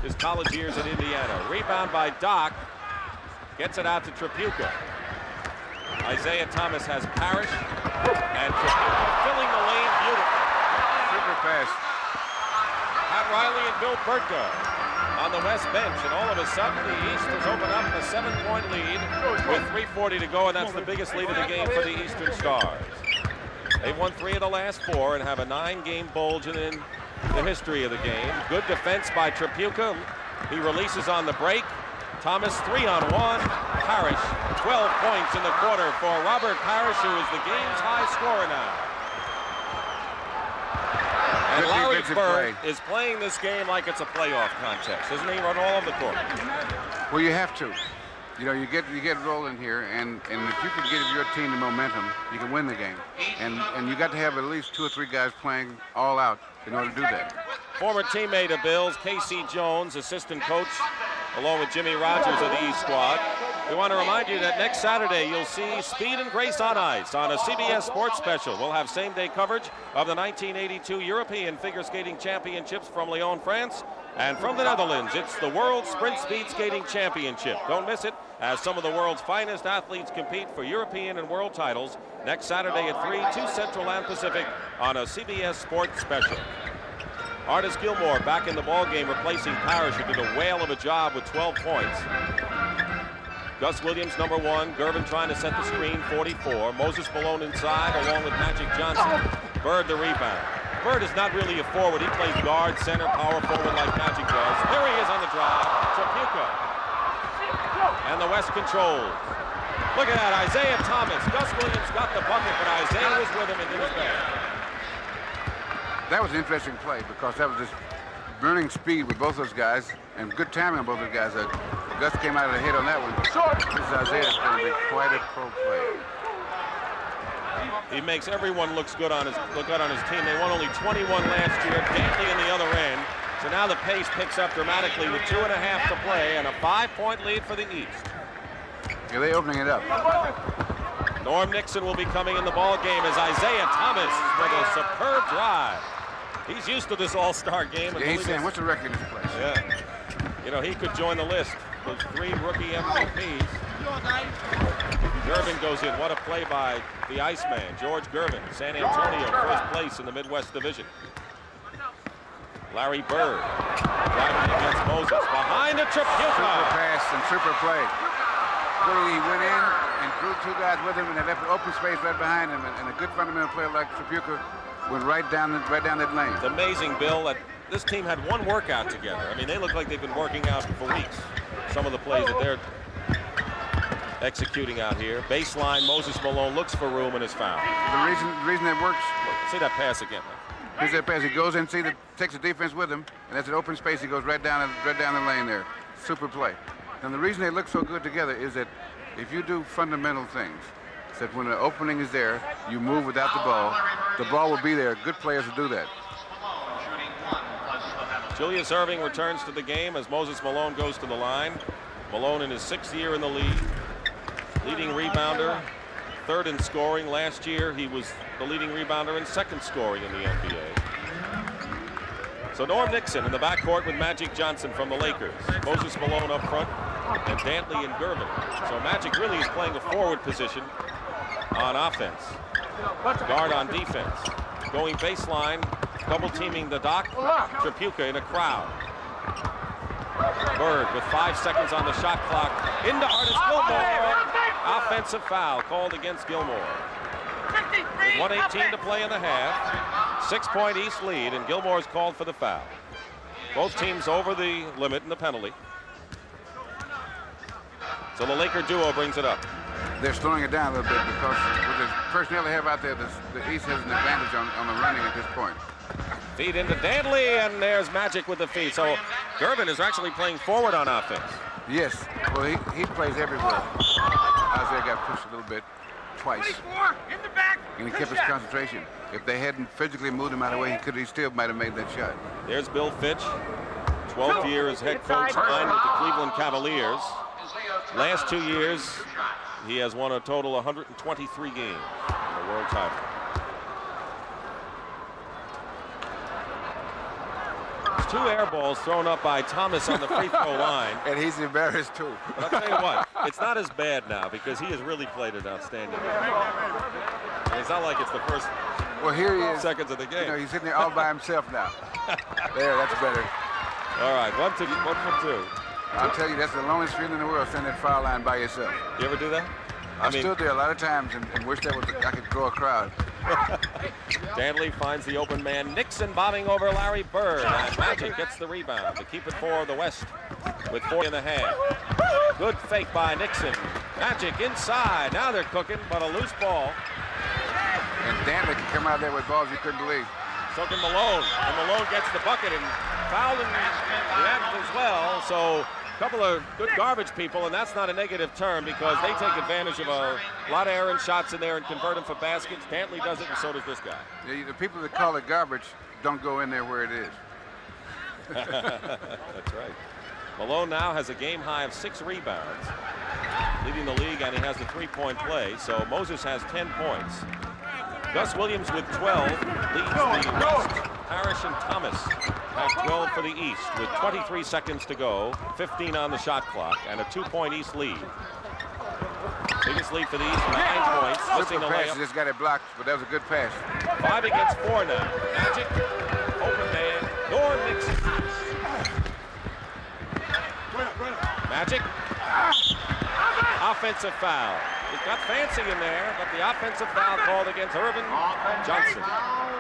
his college years at Indiana. Rebound by Doc, gets it out to Tripucka. Isaiah Thomas has Parrish, and Tripucka filling the lane beautifully. Super pass. Pat Riley and Bill Burtka on the West bench, and all of a sudden the East has opened up a 7-point lead with 3:40 to go, and that's the biggest lead of the game for the Eastern Stars. They've won 3 of the last 4 and have a 9-game bulge in the history of the game. Good defense by Tripucka. He releases on the break. Thomas 3-on-1. Parrish 12 points in the quarter for Robert Parrish, who is the game's high scorer now. And Larry Bird is playing this game like it's a playoff contest, isn't he? Run all over the court. Well, you have to. You know, you get rolling here, and if you can give your team the momentum, you can win the game. And you got to have at least 2 or 3 guys playing all out in order to do that. Former teammate of Bill's, Casey Jones, assistant coach, along with Jimmy Rogers of the East squad. We want to remind you that next Saturday you'll see Speed and Grace on Ice on a CBS Sports Special. We'll have same-day coverage of the 1982 European Figure Skating Championships from Lyon, France. And from the Netherlands, it's the World Sprint Speed Skating Championship. Don't miss it, as some of the world's finest athletes compete for European and world titles next Saturday at 3, 2 Central and Pacific on a CBS Sports Special. Artis Gilmore back in the ballgame, replacing Parrish, who did a whale of a job with 12 points. Gus Williams, number 1. Gervin trying to set the screen, 44. Moses Malone inside, along with Magic Johnson. Bird the rebound. Bird is not really a forward. He plays guard, center, power forward like Magic does. Here he is on the drive. Tripucka. And the West controls. Look at that, Isaiah Thomas. Gus Williams got the bucket, but Isaiah was with him and did his best. That was an interesting play because that was just burning speed with both those guys and good timing on both those guys. Gus came out of the hit on that one. This is Isaiah's going to be quite a pro player. He makes everyone look good on his team. They won only 21 last year. Dantley in the other end. So now the pace picks up dramatically with 2.5 to play and a 5-point lead for the East. Yeah, they're opening it up. Norm Nixon will be coming in the ball game as Isaiah Thomas with a superb drive. He's used to this all-star game. Yeah, he's saying, what's the record in this place? Yeah. You know, he could join the list with 3 rookie MVPs. Gervin goes in. What a play by the Iceman, George Gervin. San Antonio, first place in the Midwest Division. Larry Bird driving against Moses. Behind the Tripucka. Super pass and super play. He went in and drew 2 guys with him, and they left an open space right behind him. And a good fundamental player like Tripucka went right down that lane. It's amazing, Bill, that this team had one workout together. I mean, they look like they've been working out for weeks. Some of the plays that they're executing out here. Baseline, Moses Malone looks for room and is fouled. The reason that works. See that pass again. Here's that pass. He goes in, takes the defense with him, and that's an open space. He goes right down the lane there. Super play. And the reason they look so good together is that if you do fundamental things, that when the opening is there, you move without the ball. The ball will be there. Good players will do that. Julius Erving returns to the game as Moses Malone goes to the line. Malone in his 6th year in the league. Leading rebounder, 3rd in scoring. Last year, he was the leading rebounder and 2nd scoring in the NBA. So Norm Nixon in the backcourt with Magic Johnson from the Lakers. Moses Malone up front, and Dantley and Gervin. So Magic really is playing a forward position on offense. Guard on defense. Going baseline, double teaming the Doc, Tripucka in a crowd. Bird with 5 seconds on the shot clock. Into Artis Gilmore. Offensive foul called against Gilmore. With 1:18 to play in the half. 6-point East lead, and Gilmore's called for the foul. Both teams over the limit in the penalty. So the Laker duo brings it up. They're slowing it down a little bit because with the personnel they have out there, the East has an advantage on the running at this point. Feed into Dantley, and there's Magic with the feed. So Gervin is actually playing forward on offense. Yes, well, he plays everywhere. Isaiah got pushed a little bit twice. 24 in the back. And he kept his concentration. If they hadn't physically moved him out of the way, he still might have made that shot. There's Bill Fitch, 12th year as head coach, 9 with the Cleveland Cavaliers. Last 2 years, he has won a total 123 games in the world title. There's 2 air balls thrown up by Thomas on the free throw line. And he's embarrassed too. But I'll tell you what, it's not as bad now because he has really played an outstanding game. It's not like it's the first here he is. Seconds of the game. You know, he's sitting there all by himself now. There, that's better. All right, 1 for 2. I'll tell you, that's the loneliest feeling in the world, standing at foul line by yourself. You ever do that? I stood there a lot of times and wished I could draw a crowd. Dantley finds the open man. Nixon bobbing over Larry Bird. And Magic gets the rebound to keep it for the West with 4.5. Good fake by Nixon. Magic inside. Now they're cooking, but a loose ball. And Dantley can come out there with balls you couldn't believe. So can Malone. And Malone gets the bucket and fouled him the act as well. So a couple of good garbage people, and that's not a negative term because they take advantage of a lot of errant shots in there and convert them for baskets. Dantley does it, and so does this guy. Yeah, the people that call it garbage don't go in there where it is. That's right. Malone now has a game high of 6 rebounds, leading the league, and he has the 3-point play. So Moses has 10 points. Gus Williams with 12 leads the West. Parrish and Thomas have 12 for the East with 23 seconds to go, 15 on the shot clock, and a 2-point East lead. Biggest lead for the East, 9 points. Super pass, just got it blocked, but that was a good pass. 5 against 4 now. Magic, open man, Norm Nixon. Magic, offensive foul. It got fancy in there, but the offensive foul called against Irvin Johnson.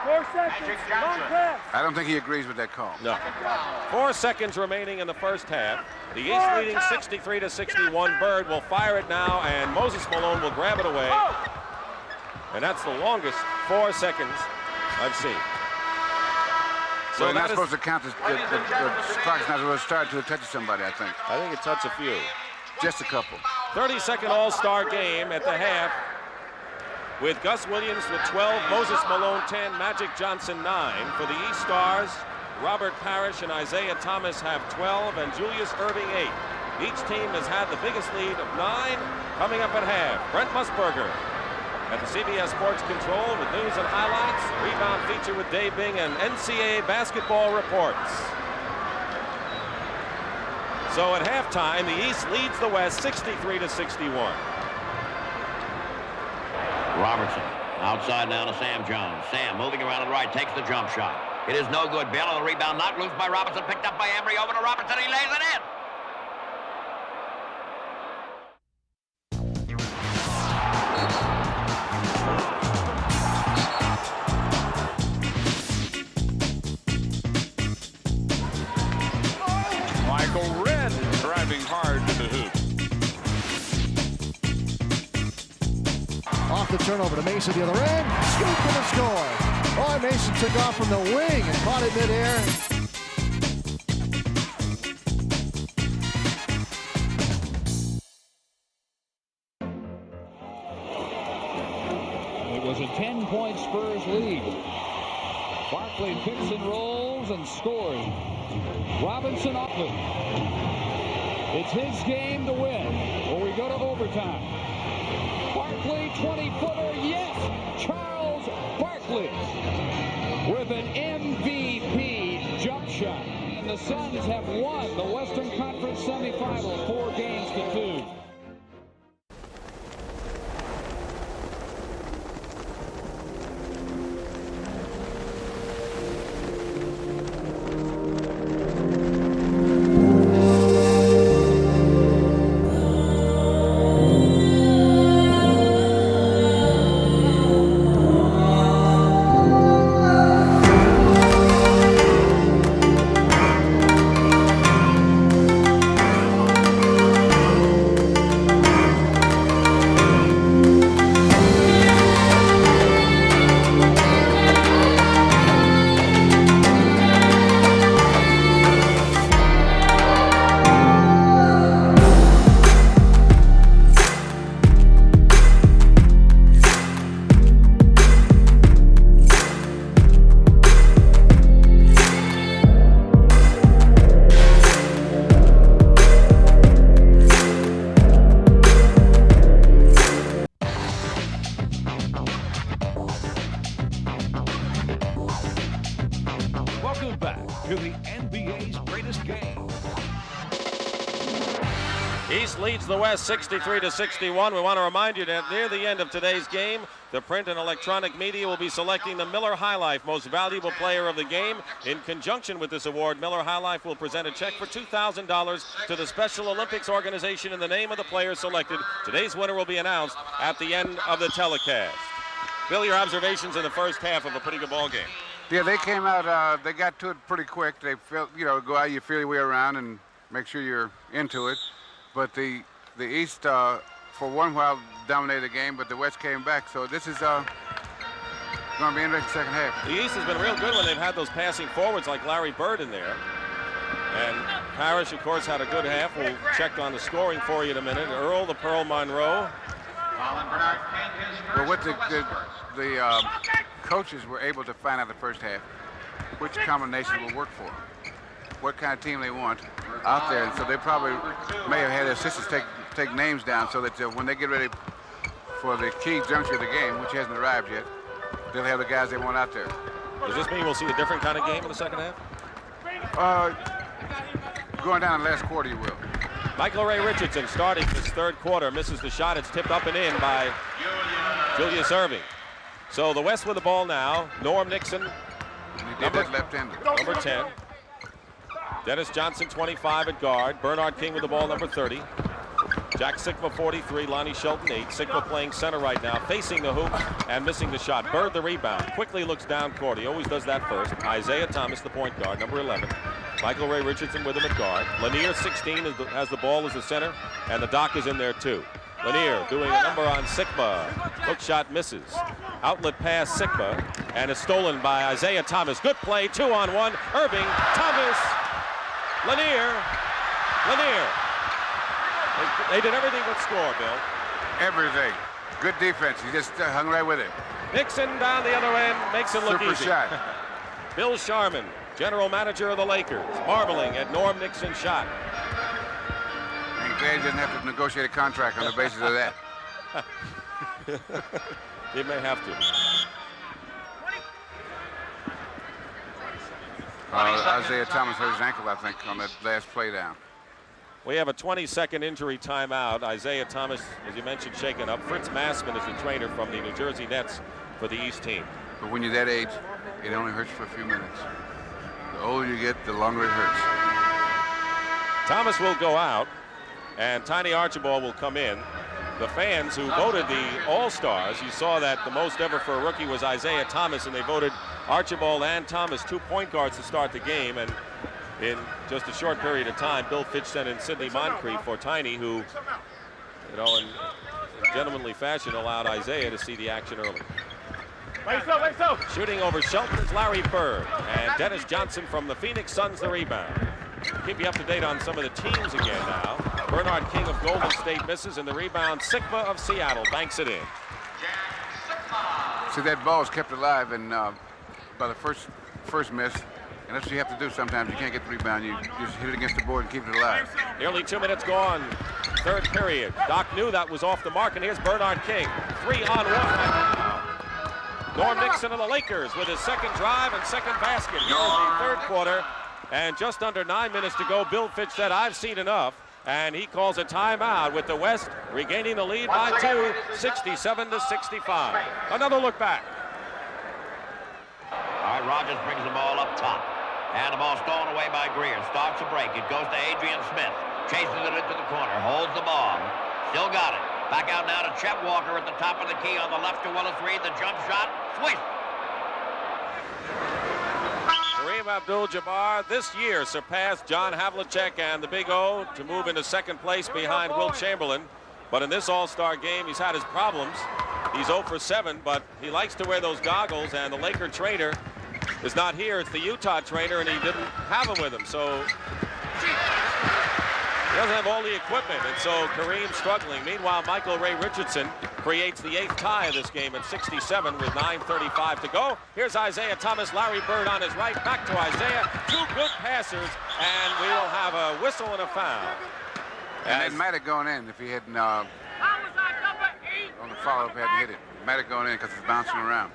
4 seconds. Long pass. I don't think he agrees with that call. No. 4 seconds remaining in the first half. The East leading 63-61. Bird will fire it now, and Moses Malone will grab it away. And that's the longest 4 seconds I've seen. So they're not supposed to count the clock's not supposed to start until it touches somebody, I think. I think it touched a few. Just a couple. 30-second All-Star game at the half with Gus Williams with 12, Moses Malone 10, Magic Johnson 9. For the East Stars, Robert Parrish and Isaiah Thomas have 12 and Julius Erving 8. Each team has had the biggest lead of 9 coming up at half. Brent Musburger at the CBS Sports Control with news and highlights. Rebound feature with Dave Bing and NCAA basketball reports. So at halftime, the East leads the West 63-61. Robertson outside now to Sam Jones. Sam moving around to the right, takes the jump shot. It is no good. Bell on the rebound, knocked loose by Robinson, picked up by Embry, over to Robertson, he lays it in. Hard to the hoop. Off the turnover to Mason, the other end. Scoop for the score. Oh, Mason took off from the wing and caught it midair. was a 10-point Spurs lead. Barkley picks and rolls and scores. Robinson off it. It's his game to win, or we go to overtime. Barkley, 20-footer, yes! Charles Barkley with an MVP jump shot. And the Suns have won the Western Conference semifinal 4-2. Welcome back to the NBA's greatest game. East leads the West 63-61. We want to remind you that near the end of today's game, the print and electronic media will be selecting the Miller High Life Most Valuable Player of the Game. In conjunction with this award, Miller High Life will present a check for $2,000 to the Special Olympics organization in the name of the player selected. Today's winner will be announced at the end of the telecast. Bill, your observations in the first half of a pretty good ball game. Yeah, they came out, they got to it pretty quick. They felt, go out, you feel your way around and make sure you're into it. But the East, for one while, dominated the game, but the West came back. So this is going to be interesting second half. The East has been real good when they've had those passing forwards like Larry Bird in there. And Parrish, of course, had a good half. We'll check on the scoring for you in a minute. Earl, the Pearl Monroe. Well, what the coaches were able to find out the first half, which combination will work for them, what kind of team they want out there, and so they probably may have had their assistants take names down so that when they get ready for the key juncture of the game, which hasn't arrived yet, they'll have the guys they want out there. Does this mean we'll see a different kind of game in the second half? Going down in the last quarter, you will. Michael Ray Richardson starting this third quarter, misses the shot. It's tipped up and in by Julius Erving. So the West with the ball now. Norm Nixon, number 10. Dennis Johnson, 25 at guard. Bernard King with the ball, number 30. Jack Sikma, 43. Lonnie Shelton, 8. Sikma playing center right now, facing the hoop and missing the shot. Bird the rebound. Quickly looks down court. He always does that first. Isaiah Thomas, the point guard, number 11. Michael Ray Richardson with him at guard. Lanier, 16, has the ball as the center, and the Doc is in there too. Lanier doing a number on Sikma. Hook shot misses. Outlet pass Sikma, and it's stolen by Isaiah Thomas. Good play, 2-on-1. Irving, Thomas, Lanier. They did everything but score, Bill. Everything. Good defense. He just hung right with it. Nixon down the other end, makes it look Super easy. Shot. Bill Sharman, general manager of the Lakers, marveling at Norm Nixon's shot. I'm glad he didn't have to negotiate a contract on the basis of that. He may have to. Isaiah Thomas hurt his ankle, I think, on that last play down. We have a 20-second injury timeout. Isaiah Thomas, as you mentioned, shaken up. Fritz Massman is the trainer from the New Jersey Nets for the East team. But when you're that age, it only hurts for a few minutes. The older you get, the longer it hurts. Thomas will go out, and Tiny Archibald will come in. The fans who voted the All-Stars, you saw that the most ever for a rookie was Isaiah Thomas, and they voted Archibald and Thomas, 2 point guards to start the game. And in just a short period of time, Bill Fitch sent in Sidney Moncrief for Tiny, who, in gentlemanly fashion, allowed Isaiah to see the action early. Shooting over Shelton is Larry Bird, and Dennis Johnson from the Phoenix Suns the rebound. Keep you up to date on some of the teams again now. Bernard King of Golden State misses, and the rebound, Sikma of Seattle banks it in. See, that ball is kept alive and by the first miss. And that's what you have to do sometimes. You can't get the rebound. You just hit it against the board and keep it alive. Nearly 2 minutes gone. Third period. Doc knew that was off the mark, and here's Bernard King. 3-on-1. Norm Nixon of the Lakers with his second drive and second basket here in the third quarter. And just under 9 minutes to go, Bill Fitch said, "I've seen enough." And he calls a timeout with the West regaining the lead by 2, 67-65. Another look back. All right, Rogers brings the ball up top. And the ball stolen away by Greer. Starts a break. It goes to Adrian Smith. Chases it into the corner. Holds the ball. Still got it. Back out now to Chet Walker at the top of the key on the left to Willis Reed. The jump shot. Swish. Kareem Abdul-Jabbar this year surpassed John Havlicek and the Big O to move into second place behind Wilt Chamberlain. But in this All-Star game, he's had his problems. He's 0 for 7, but he likes to wear those goggles, and the Laker trainer is not here. It's the Utah trainer, and he didn't have him with him. So he doesn't have all the equipment, and so Kareem's struggling. Meanwhile, Michael Ray Richardson creates the 8th tie of this game at 67 with 9:35 to go. Here's Isaiah Thomas, Larry Bird on his right. Back to Isaiah. 2 good passers, and we will have a whistle and a foul. And it might have gone in if he hadn't, on the follow-up, hadn't hit it. It might have gone in because it's bouncing around.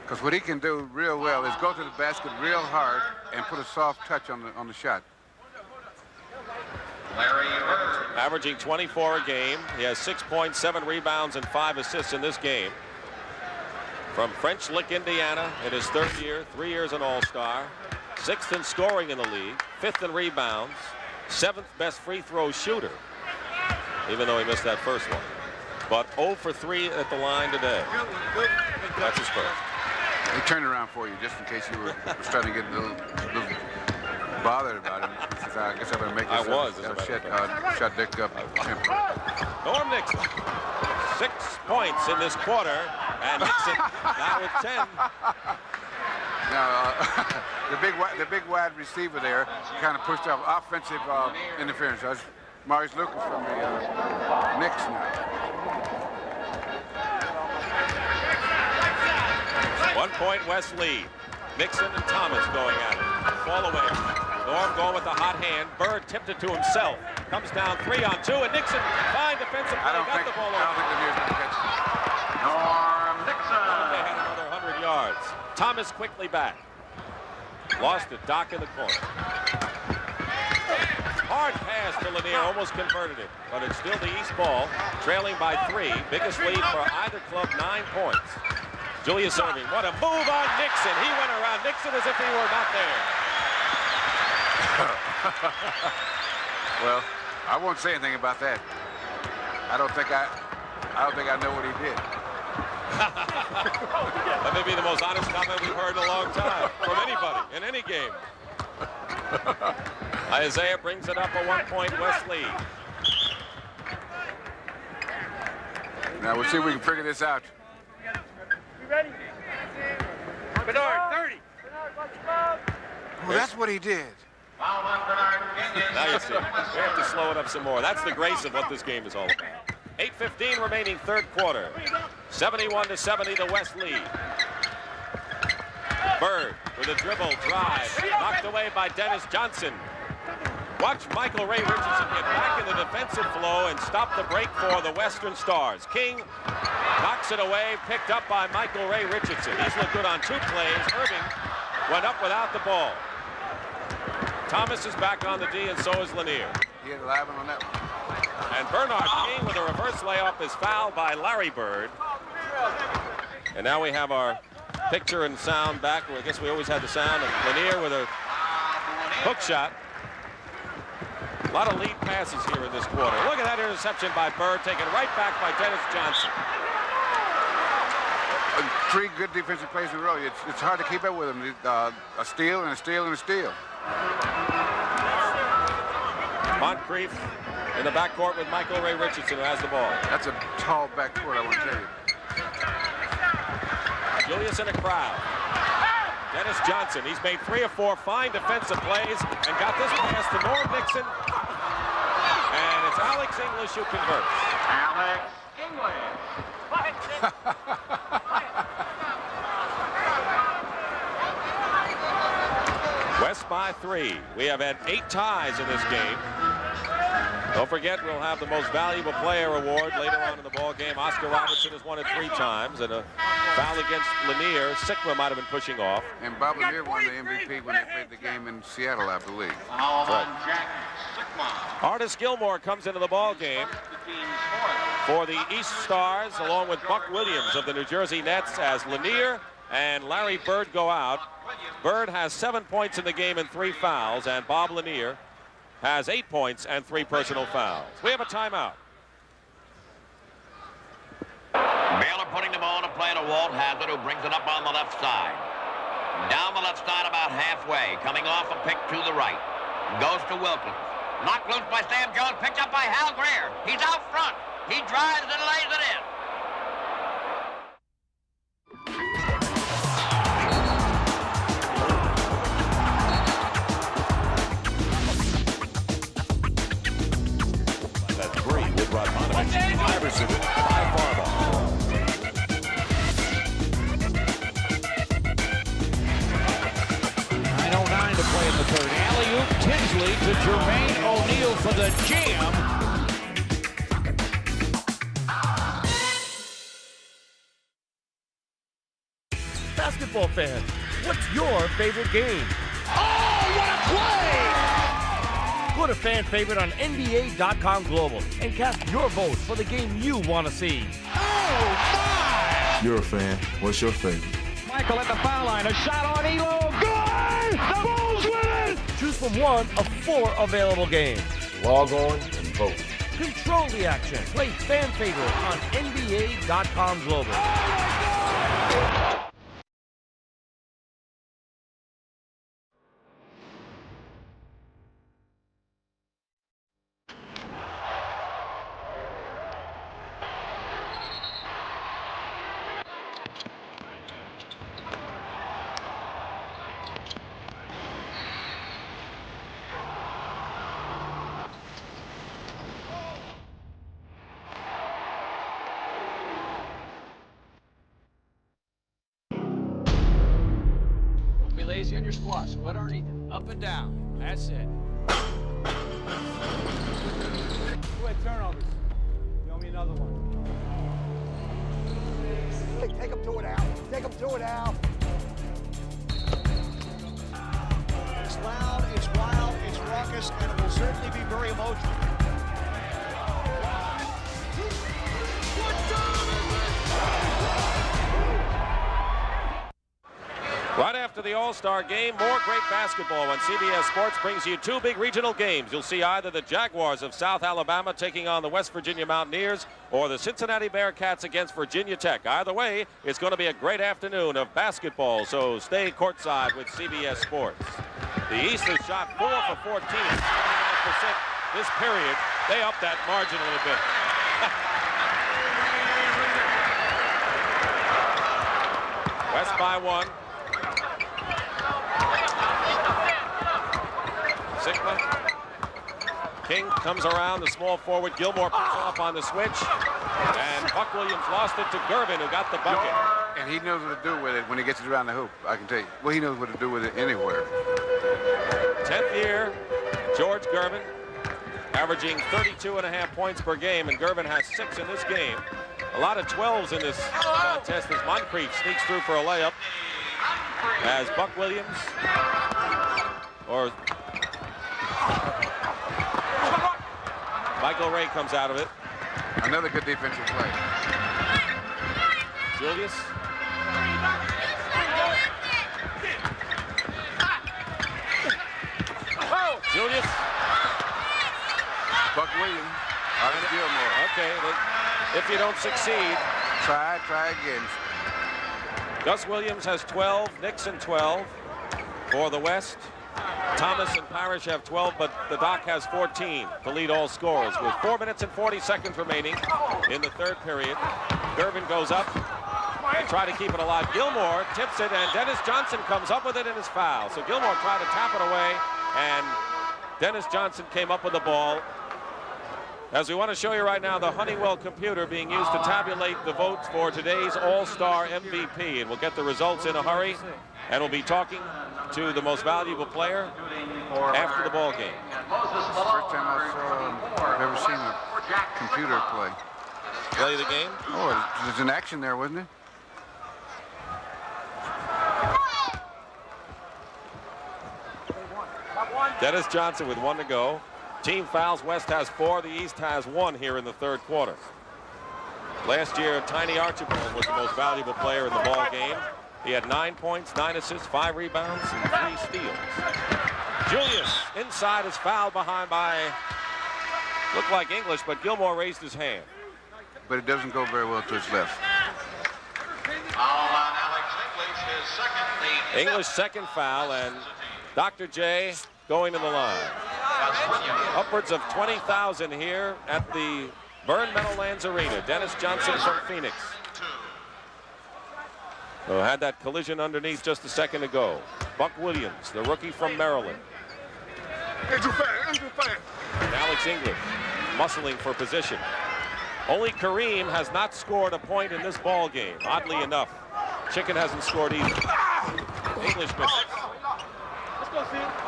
Because what he can do real well is go to the basket real hard and put a soft touch on the shot. Averaging 24 a game. He has 6 points, 7 rebounds, and 5 assists in this game. From French Lick, Indiana, in his 3rd year, 3 years an All-Star. 6th in scoring in the league, 5th in rebounds, 7th best free throw shooter, even though he missed that first one. But 0 for 3 at the line today. That's his first. He turned around for you just in case you were starting to get a little bothered about him. He says, I guess I better make this shot Dick up. Norm Nixon, 6 points in this quarter, and Nixon now with 10. Now, the big wide receiver there kind of pushed off offensive interference. That's Maurice Lucas from the Knicks now. 1-point West lead. Nixon and Thomas going at it. Fall away. Norm going with the hot hand. Bird tipped it to himself. Comes down 3-on-2, and Nixon, fine defensive play, got the ball over. I don't think the Near's going to catch it. Norm Nixon. They had another 100 yards. Thomas quickly back. Lost it. Doc in the corner. Hard pass to Lanier, almost converted it, but it's still the East ball, trailing by 3. Biggest lead for either club, 9 points. Julius Erving, what a move on Nixon. He went around Nixon as if he were not there. Well, I won't say anything about that. I don't think I know what he did. That may be the most honest comment we've heard in a long time from anybody in any game. Isaiah brings it up a 1-point West lead. Now we'll see if we can figure this out. Ready? Bernard, 30. Well, that's what he did. Now you see. We have to slow it up some more. That's the grace of what this game is all about. 8:15 remaining third quarter. 71-70 the West lead. Bird with a dribble drive. Knocked away by Dennis Johnson. Watch Michael Ray Richardson get back in the defensive flow and stop the break for the Western Stars. King knocks it away, picked up by Michael Ray Richardson. He's looked good on 2 plays. Irving went up without the ball. Thomas is back on the D, and so is Lanier. He had 11 on that one. And Bernard King with a reverse layup is fouled by Larry Bird. And now we have our picture and sound back. I guess we always had the sound. And Lanier with a hook shot. A lot of lead passes here in this quarter. Look at that interception by Bird, taken right back by Dennis Johnson. 3 good defensive plays in a row. It's hard to keep up with him. A steal and a steal and a steal. Moncrief in the backcourt with Michael Ray Richardson, who has the ball. That's a tall backcourt, I want to tell you. Julius in a crowd. Dennis Johnson, he's made 3 or 4 fine defensive plays and got this pass to Norm Nixon. And it's Alex English who converts. Alex English. by 3. We have had 8 ties in this game. Don't forget, we'll have the most valuable player award later on in the ball game. Oscar Robertson has won it 3 times, and a foul against Lanier. Sikma might have been pushing off. And Bob Lanier won the MVP when they played the game in Seattle, I believe. Right. Artis Gilmore comes into the ball game for the East Stars, along with Buck Williams of the New Jersey Nets, as Lanier and Larry Bird go out. Bird has 7 points in the game and 3 fouls, and Bob Lanier has 8 points and 3 personal fouls. We have a timeout. Baylor putting the ball to play to Walt Hazard, who brings it up on the left side. Down the left side about halfway, coming off a pick to the right. Goes to Wilkins. Knocked loose by Sam Jones, picked up by Hal Greer. He's out front. He drives and lays it in. Iverson by Farbaugh. 9:09 to play in the third. Alley-oop Tinsley to Jermaine O'Neal for the jam. Basketball fans, what's your favorite game? Oh, what a play! Put a fan favorite on NBA.com Global and cast your vote for the game you want to see. Oh, my! You're a fan. What's your favorite? Michael at the foul line. A shot on Elo. Good! The Bulls win it! Choose from one of 4 available games. Log on and vote. Control the action. Play fan favorite on NBA.com Global. Lazy on your squats. Foot underneath it. Up and down. That's it. 2 turnovers. You owe me another one. Hey, take him to it, Al. Take him to it, Al. It's loud, it's wild, it's raucous, and it will certainly be very emotional. Right after the All-Star game, more great basketball when CBS Sports brings you 2 big regional games. You'll see either the Jaguars of South Alabama taking on the West Virginia Mountaineers or the Cincinnati Bearcats against Virginia Tech. Either way, it's going to be a great afternoon of basketball, so stay courtside with CBS Sports. The East has shot 4 for 14, 29% this period. They upped that margin a little bit. West by 1. Sikma. King comes around, the small forward. Gilmore picks off on the switch. And Buck Williams lost it to Gervin, who got the bucket. And he knows what to do with it when he gets it around the hoop, I can tell you. Well, he knows what to do with it anywhere. 10th year, George Gervin, averaging 32.5 points per game, and Gervin has 6 in this game. A lot of 12s in this contest as Moncrief sneaks through for a layup. As Buck Williams, or Michael Ray comes out of it. Another good defensive play. Julius. Julius. Buck Williams. Artis Gilmore. Okay, if you don't succeed. Try again. Gus Williams has 12, Nixon 12 for the West. Thomas and Parrish have 12, but the Doc has 14 to lead all scorers with 4 minutes and 40 seconds remaining in the third period. Gervin goes up and try to keep it alive. Gilmore tips it, and Dennis Johnson comes up with it in his foul. So Gilmore tried to tap it away, and Dennis Johnson came up with the ball. As we want to show you right now, the Honeywell computer being used to tabulate the votes for today's All-Star MVP. And we'll get the results in a hurry. And we'll be talking to the most valuable player after the ball game. First time I've ever seen a computer play. Play the game? Oh, there's an action there, wasn't it? Dennis Johnson with 1 to go. Team fouls. West has 4. The East has 1 here in the third quarter. Last year, Tiny Archibald was the most valuable player in the ball game. He had 9 points, 9 assists, 5 rebounds, and 3 steals. Julius inside is fouled behind by, looked like English, but Gilmore raised his hand. But it doesn't go very well to his left. English second foul, and Dr. J going to the line. Upwards of 20,000 here at the Byrne Meadowlands Arena. Dennis Johnson from Phoenix. So had that collision underneath just a second ago. Buck Williams, the rookie from Maryland. And Alex English muscling for position. Only Kareem has not scored a point in this ball game. Oddly enough, Chicken hasn't scored either. English misses.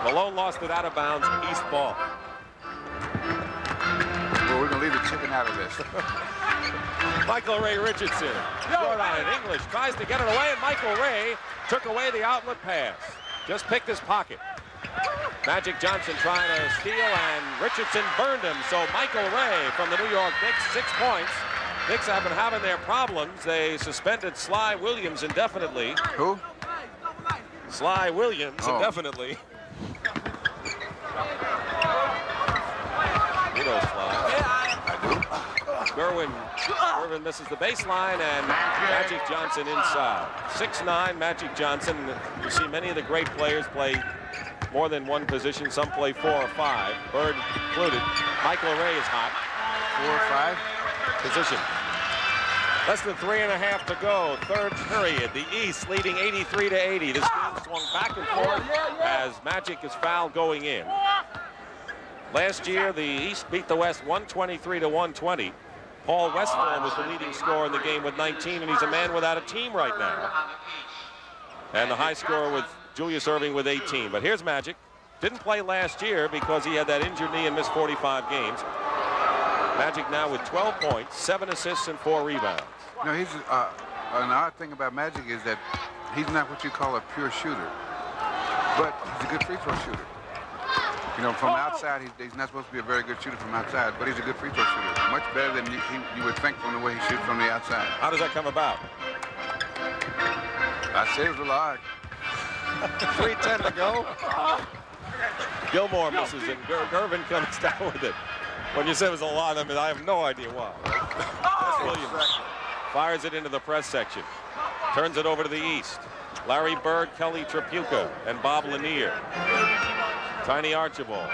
Malone lost it out of bounds. East ball. Well, we're going to leave the Chicken out of this. Michael Ray Richardson. Short on it. English tries to get it away, and Michael Ray took away the outlet pass. Just picked his pocket. Magic Johnson trying to steal, and Richardson burned him. So Michael Ray from the New York Knicks, 6 points. Knicks have been having their problems. They suspended Sly Williams indefinitely. Who? Sly Williams indefinitely. You know Sly. I do. Gervin misses the baseline, and Magic Johnson inside. 6'9", Magic Johnson. You see many of the great players play more than one position. Some play 4 or 5. Bird included. Michael Ray is hot. 4 or 5 position. Less than 3.5 to go. Third period. The East leading 83-80. This game swung back and forth as Magic is fouled going in. Last year, the East beat the West 123-120. Paul Westphal was the leading scorer in the game with 19, and he's a man without a team right now. And the high scorer with Julius Erving with 18. But here's Magic. Didn't play last year because he had that injured knee and missed 45 games. Magic now with 12 points, 7 assists, and 4 rebounds. No, he's an odd thing about Magic is that he's not what you call a pure shooter, but he's a good free throw shooter. You know, from outside, he's not supposed to be a very good shooter from outside, but he's a good free throw shooter. Much better than you would think from the way he shoots from the outside. How does that come about? I say it was a lot. 3:10 to go. Gilmore misses, and Gervin comes down with it. When you say it was a lot, I mean, I have no idea why. Williams fires it into the press section. Turns it over to the East. Larry Bird, Kelly Tripucka, and Bob Lanier. Tiny Archibald.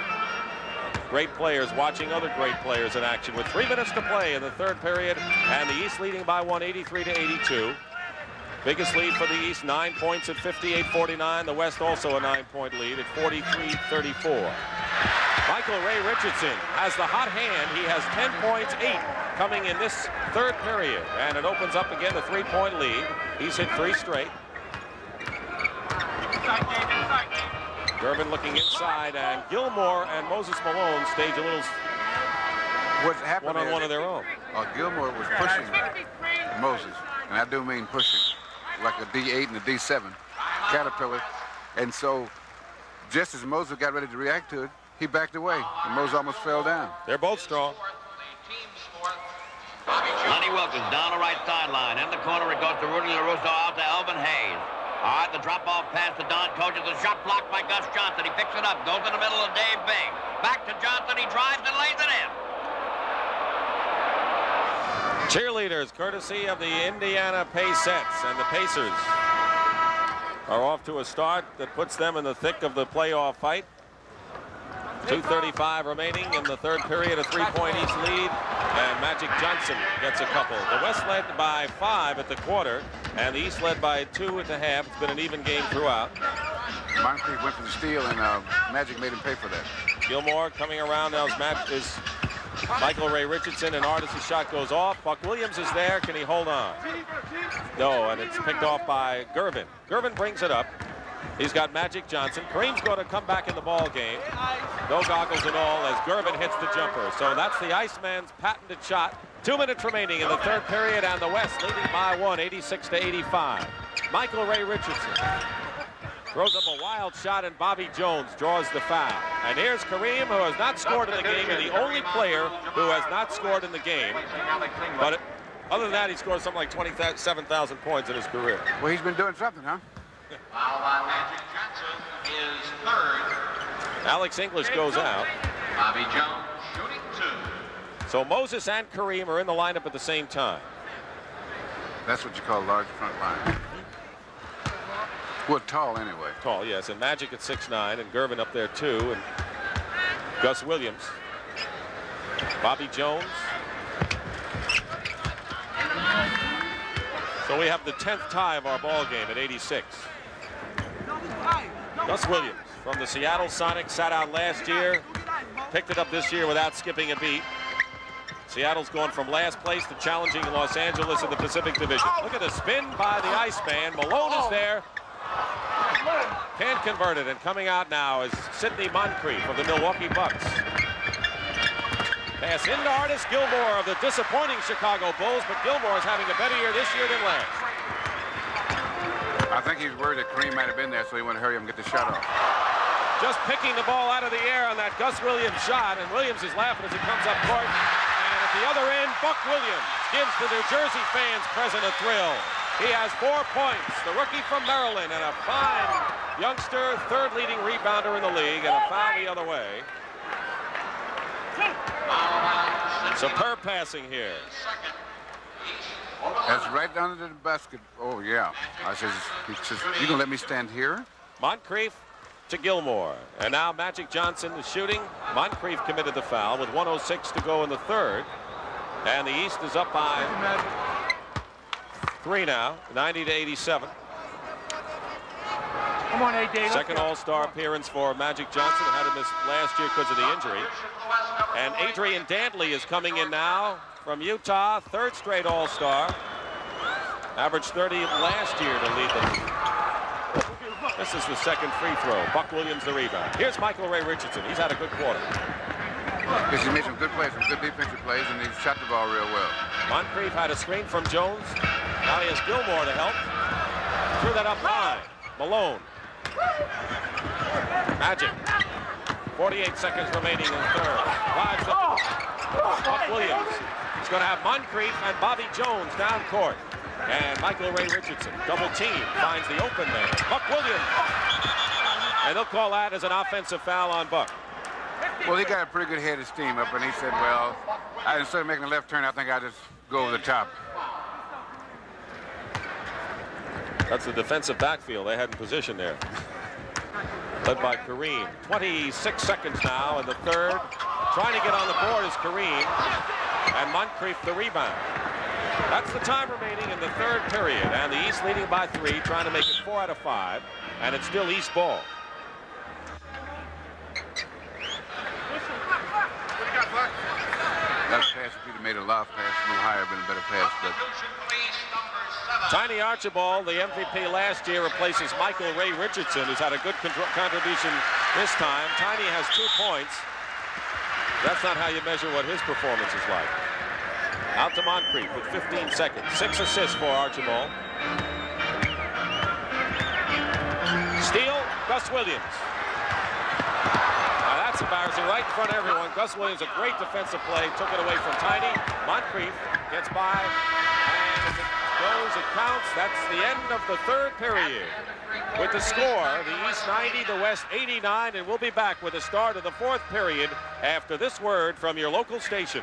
Great players watching other great players in action with 3 minutes to play in the third period, and the East leading by 183-82. Biggest lead for the East, 9 points at 58-49. The West also a 9-point lead at 43-34. Michael Ray Richardson has the hot hand. He has 10 points, 8 coming in this third period, and it opens up again a 3-point lead. He's hit 3 straight. Gervin looking inside, and Gilmore and Moses Malone stage a little one-on-one of their own. Gilmore was pushing Moses, and I do mean pushing, like a D8 and a D7 Caterpillar. And so just as Moses got ready to react to it, he backed away, and Moses almost fell down. They're both strong. Lenny Wilkins down the right sideline. In the corner, it goes to Rudy LaRusso, out to Elvin Hayes. All right, the drop-off pass to Don Coaches. The shot blocked by Gus Johnson. He picks it up, goes in the middle of Dave Bing. Back to Johnson. He drives and lays it in. Cheerleaders, courtesy of the Indiana Pacettes, and the Pacers are off to a start that puts them in the thick of the playoff fight. 2:35 remaining in the third period, a 3-point East lead, and Magic Johnson gets a couple. The West led by 5 at the quarter, and the East led by 2 at the half. It's been an even game throughout. Moncrief went for the steal, and Magic made him pay for that. Gilmore coming around now as Magic is Michael Ray Richardson, and Artis' shot goes off. Buck Williams is there. Can he hold on? No, and it's picked off by Gervin. Gervin brings it up. He's got Magic Johnson. Kareem's going to come back in the ball game. No goggles and all as Gervin hits the jumper. So that's the Iceman's patented shot. 2 minutes remaining in the third period, and the West leading by 1, 86-85. Michael Ray Richardson throws up a wild shot, and Bobby Jones draws the foul. And here's Kareem, who has not scored in the game, and the only player who has not scored in the game. But other than that, he scored something like 27,000 points in his career. Well, he's been doing something, huh? Foul by Magic Johnson is third. Alex English goes out. Bobby Jones shooting 2. So Moses and Kareem are in the lineup at the same time. That's what you call a large front line. Well, tall anyway. Tall, yes. And Magic at 6'9", and Gervin up there too, and Gus Williams. Bobby Jones. So we have the 10th tie of our ball game at 86. Gus Williams from the Seattle Sonics, sat out last year, picked it up this year without skipping a beat. Seattle's going from last place to challenging Los Angeles in the Pacific Division. Look at the spin by the Iceman. Malone is there. Can't convert it, and coming out now is Sidney Moncrief of the Milwaukee Bucks. Pass into Artis Gilmore of the disappointing Chicago Bulls, but Gilmore is having a better year this year than last. I think he's worried that Kareem might have been there, so he wanted to hurry up and get the shot off. Just picking the ball out of the air on that Gus Williams shot, and Williams is laughing as he comes up court. And at the other end, Buck Williams gives the New Jersey fans present a thrill. He has 4 points, the rookie from Maryland, and a fine youngster, third leading rebounder in the league, and a foul the other way. Superb passing here. That's right down to the basket. Oh, yeah. He says, you gonna let me stand here? Moncrief to Gilmore. And now Magic Johnson is shooting. Moncrief committed the foul with 1:06 to go in the third. And the East is up by 3 now, 90-87. Come on, AD. Second All-Star appearance for Magic Johnson, who had to miss last year because of the injury. And Adrian Dantley is coming in now from Utah, third straight All-Star. Averaged 30 last year to lead them. This is the second free throw. Buck Williams the rebound. Here's Michael Ray Richardson. He's had a good quarter. Because he made some good plays, some good defensive plays, and he shot the ball real well. Moncrief had a screen from Jones. Now he has Gilmore to help. Threw that up high. Malone. Magic. 48 seconds remaining in the third. Drives up. Buck Williams. He's going to have Moncrief and Bobby Jones down court. And Michael Ray Richardson, double team, finds the open man. Buck Williams. And they'll call that as an offensive foul on Buck. Well, he got a pretty good head of steam up, and he said, well, instead of making a left turn, I think I'll just go over the top. That's the defensive backfield they had in position there. Led by Kareem. 26 seconds now in the third. Trying to get on the board is Kareem. And Moncrief the rebound. That's the time remaining in the third period. And the East leading by 3, trying to make it 4 out of 5. And it's still East ball. That pass, if he'd have made a loft pass a little higher, been a better pass. But Tiny Archibald, the MVP last year, replaces Michael Ray Richardson, who's had a good contribution this time. Tiny has 2 points. That's not how you measure what his performance is like. Out to Moncrief with 15 seconds. 6 assists for Archibald. Steal, Gus Williams. Now that's embarrassing right in front of everyone. Gus Williams, a great defensive play, took it away from Tiny. Moncrief gets by, and if it goes, it counts. That's the end of the third period. With the score, the East 90, the West 89, and we'll be back with the start of the fourth period after this word from your local station.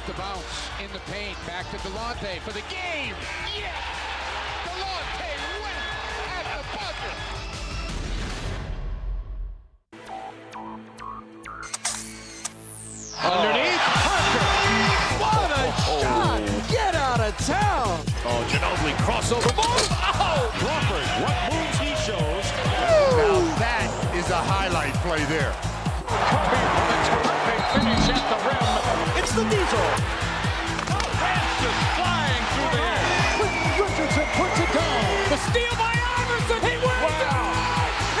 Off the bounce, in the paint, back to Delonte for the game. Yes! Delonte went at the buzzer. Underneath, Parker. What a shot! Get out of town! Oh, Ginobili crossover move. Oh! Crawford, what moves he shows. Now that is a highlight play there. Kobe with a terrific finish at the rim. It's the Diesel. That's just flying through the air. Richardson puts it down. The steal by Iverson. He wins it.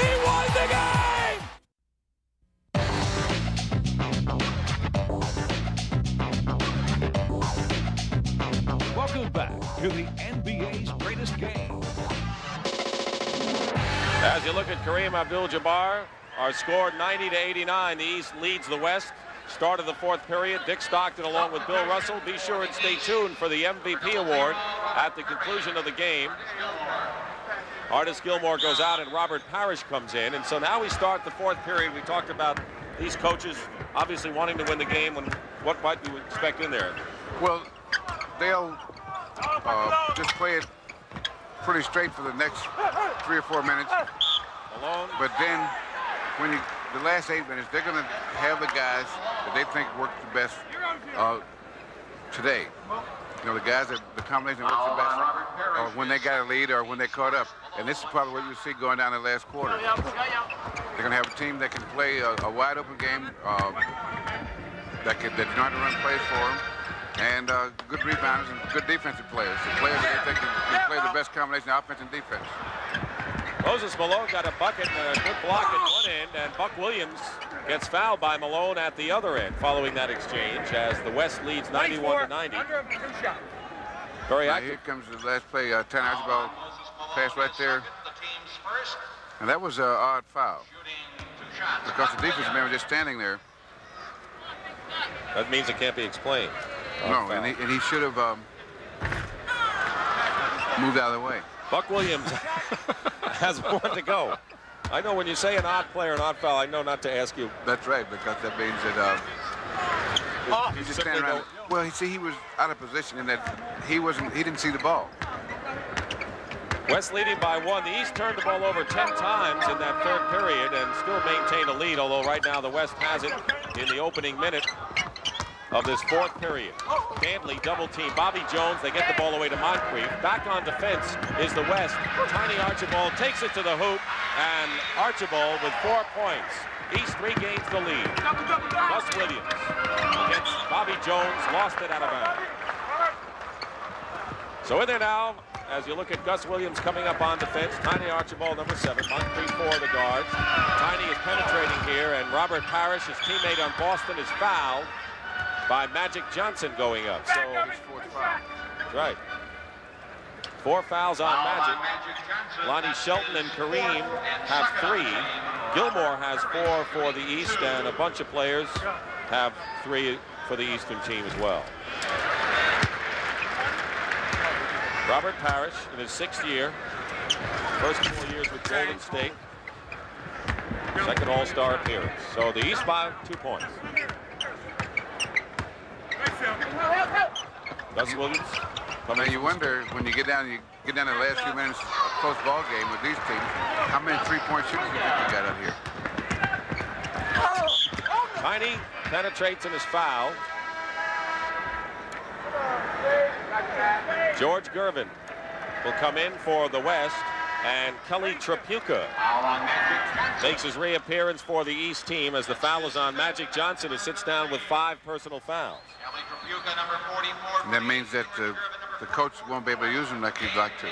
He won the game. Welcome back to the NBA's greatest game. As you look at Kareem Abdul-Jabbar, our score 90-89. The East leads the West. Start of the fourth period. Dick Stockton along with Bill Russell. Be sure and stay tuned for the MVP award at the conclusion of the game. Artis Gilmore goes out and Robert Parrish comes in. And so now we start the fourth period. We talked about these coaches obviously wanting to win the game. And what might you expect in there? Well, they'll just play it pretty straight for the next 3 or 4 minutes. Alone. But then when the last 8 minutes, they're going to have the guys that they think work the best today. You know, the guys that the combination that works the best when they got a lead or when they caught up. And this is probably what you see going down the last quarter. They're going to have a team that can play a wide open game, that know how to run plays for them, and good rebounders and good defensive players. The players that they think can play the best combination of offense and defense. Moses Malone got a bucket and a good block at one end, and Buck Williams gets fouled by Malone at the other end following that exchange as the West leads 91-90. Very active. Here comes the last play. Tanner Archibald pass right there. And that was an odd foul because the defensive man was just standing there. That means it can't be explained. No, and he should have moved out of the way. Buck Williams has one to go. I know when you say an odd player, an odd foul, I know not to ask you. That's right, because that means that he's just standing around. Well, he was out of position in that he didn't see the ball. West leading by 1. The East turned the ball over 10 times in that third period and still maintained a lead, although right now the West has it in the opening minute of this fourth period. Dantley double team Bobby Jones. They get the ball away to Moncrief. Back on defense is the West. Tiny Archibald takes it to the hoop, and Archibald with 4 points. East regains the lead. Gus Williams against Bobby Jones, lost it out of bounds. So in there now, as you look at Gus Williams coming up on defense, Tiny Archibald, number 7, Moncrief 4 the guards. Tiny is penetrating here, and Robert Parrish, his teammate on Boston, is fouled by Magic Johnson going up. So his 4th foul. That's right. 4 fouls on Magic. Lonnie Shelton and Kareem have 3. Gilmore has 4 for the East, and a bunch of players have 3 for the Eastern team as well. Robert Parrish in his 6th year. First 4 years with Golden State. Second All-Star appearance. So the East by 2 points. Gus Williams. Now you wonder when you get down the last few minutes of a close ball game with these teams, how many 3-point shooters you think you got up here? Tiny penetrates and is fouled. George Gervin will come in for the West, and Kelly Tripucka makes his reappearance for the East team as the foul is on Magic Johnson, who sits down with 5 personal fouls. And that means that the coach won't be able to use him like he'd like to.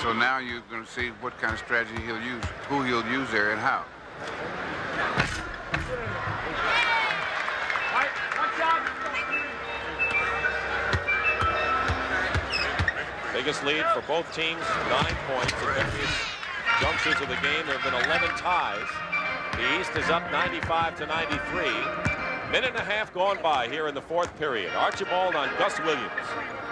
So now you're going to see what kind of strategy he'll use, who he'll use there, and how. Biggest lead for both teams, 9 points at various junctures of the game. There have been 11 ties. The East is up 95-93. Minute and a half gone by here in the fourth period. Archibald on Gus Williams.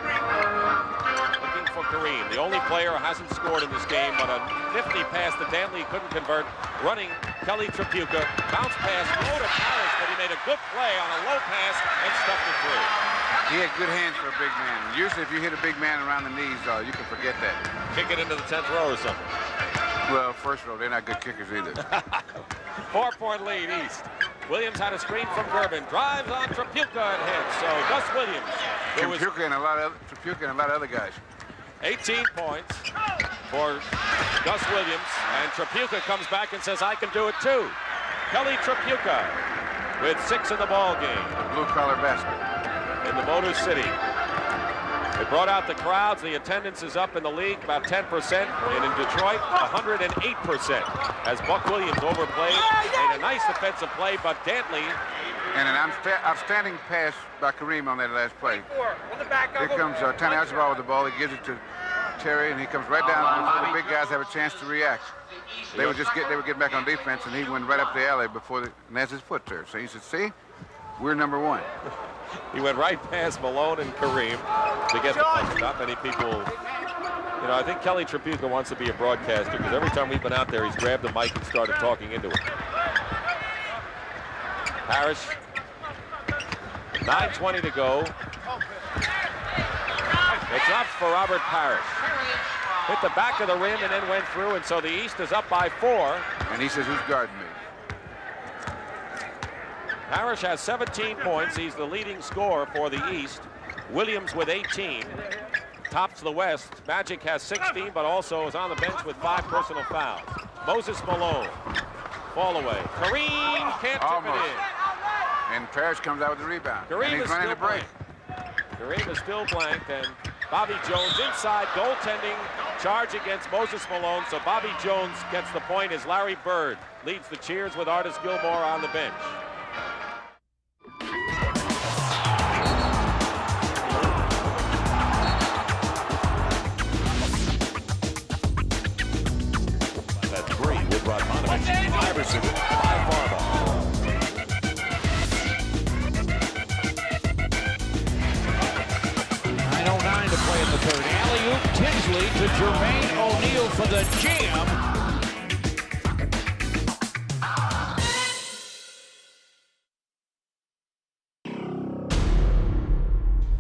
Looking for Kareem, the only player who hasn't scored in this game, but a nifty pass to Dantley, couldn't convert. Running Kelly Tripucka, bounce pass, low to Parrish, but he made made a good play on a low pass and stuffed it through. He had good hands for a big man. Usually if you hit a big man around the knees, you can forget that. Kick it into the 10th row or something. Well, first row, they're not good kickers either. 4-point lead East. Williams had a screen from Durbin. Drives on Trapuka and hits. So Gus Williams. Trapuka and a lot of other guys. 18 points for Gus Williams. And Trapuka comes back and says, I can do it too. Kelly Trapuka with 6 in the ball game. Blue-collar basket. In the Motor City. They brought out the crowds. The attendance is up in the league about 10%, and in Detroit, 108%. As Buck Williams overplayed, made a nice defensive play, but Dantley. And an outstanding pass by Kareem on that last play. Here comes Tiny Archibald with the ball. He gives it to Terry, and he comes right down before the big guys have a chance to react. They were getting back on defense, and he went right up the alley and that's his foot there. So he said, see, we're number 1. He went right past Malone and Kareem to get the punch. Not many people, I think Kelly Trapuka wants to be a broadcaster because every time we've been out there, he's grabbed the mic and started talking into it. Parrish, 9:20 to go. It drops for Robert Parrish. Hit the back of the rim and then went through, and so the East is up by 4. And he says, who's guarding me? Parrish has 17 points. He's the leading scorer for the East. Williams with 18. Tops the West. Magic has 16, but also is on the bench with 5 personal fouls. Moses Malone. Fall away. Kareem can't tip it in. And Parrish comes out with the rebound. Kareem and he's running a break. Kareem is still blanked, and Bobby Jones inside goaltending charge against Moses Malone. So Bobby Jones gets the point as Larry Bird leads the cheers with Artis Gilmore on the bench. Iverson by Farbaugh. 9:09 to play in the third. Alley-oop Tinsley to Jermaine O'Neal for the jam.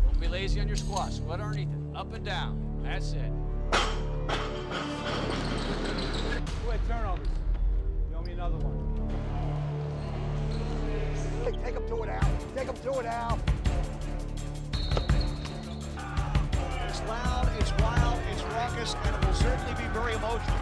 Don't be lazy on your squats. Squat underneath it. Up and down. That's it. 2 turnovers. Another one. Take him to it, Al. Take him to it, Al. It's loud, it's wild, it's raucous, and it will certainly be very emotional.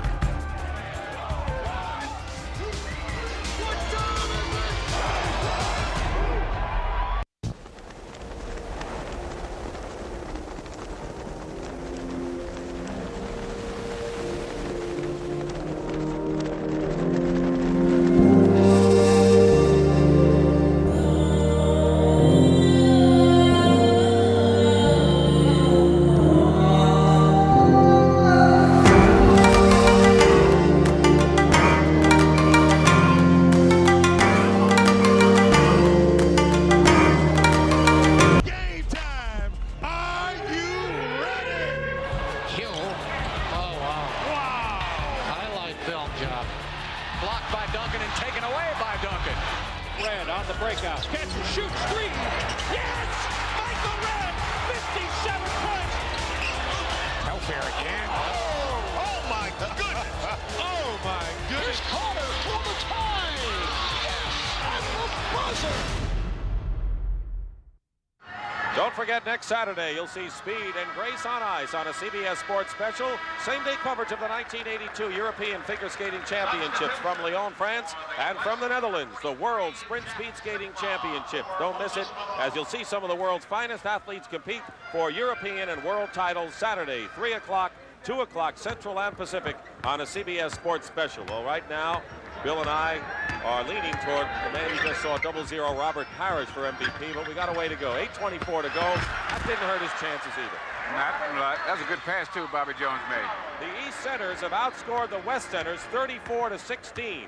Don't forget, next Saturday, you'll see Speed and Grace on Ice on a CBS Sports special. Same-day coverage of the 1982 European Figure Skating Championships from Lyon, France, and from the Netherlands, the World Sprint Speed Skating Championship. Don't miss it, as you'll see some of the world's finest athletes compete for European and world titles Saturday, 3 o'clock, 2 o'clock Central and Pacific on a CBS Sports special. Well, right now, Bill and I are leaning toward the man you just saw, 0-0 Robert Parrish for MVP, but we got a way to go. 8:24 to go. That didn't hurt his chances either. That was a good pass, too, Bobby Jones made. The East Centers have outscored the West Centers 34-16.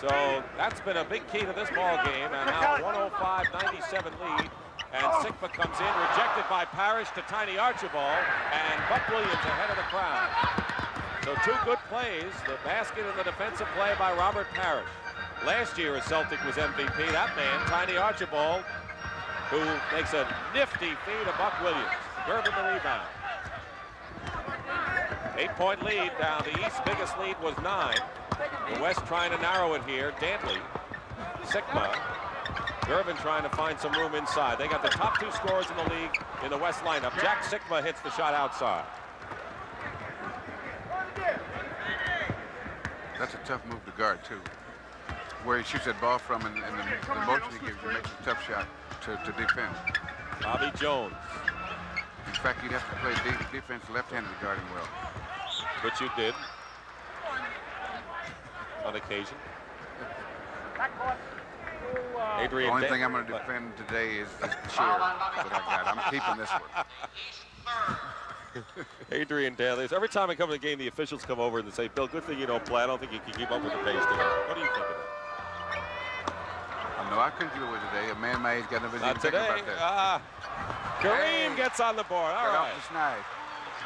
So that's been a big key to this ball game, and now 105-97 lead. And Sikma comes in, rejected by Parrish to Tiny Archibald, and Buck Williams ahead of the crowd. So 2 good plays, the basket and the defensive play by Robert Parrish. last year a Celtic was MVP. That man, Tiny Archibald, who makes a nifty feed to Buck Williams. Durbin the rebound. 8-point lead. Now the East's biggest lead was 9. The West trying to narrow it here. Dantley, Sigma, Durbin trying to find some room inside. They got the top 2 scorers in the league in the West lineup. Jack Sigma hits the shot outside. That's a tough move to guard, too. Where he shoots that ball from and the motion he gives you makes a tough shot to defend. Bobby Jones. In fact, you'd have to play defense left-handed guarding well. Which you did on occasion. Adrian, the only thing I'm going to defend today is this chair that I got. I'm keeping this one. Adrian Dantley. Every time I come to the game, the officials come over and they say, Bill, good thing you don't play. I don't think you can keep up with the pace today. What do you think of that? No, I couldn't do it today. A man may got no Not today. Kareem gets on the board. All right.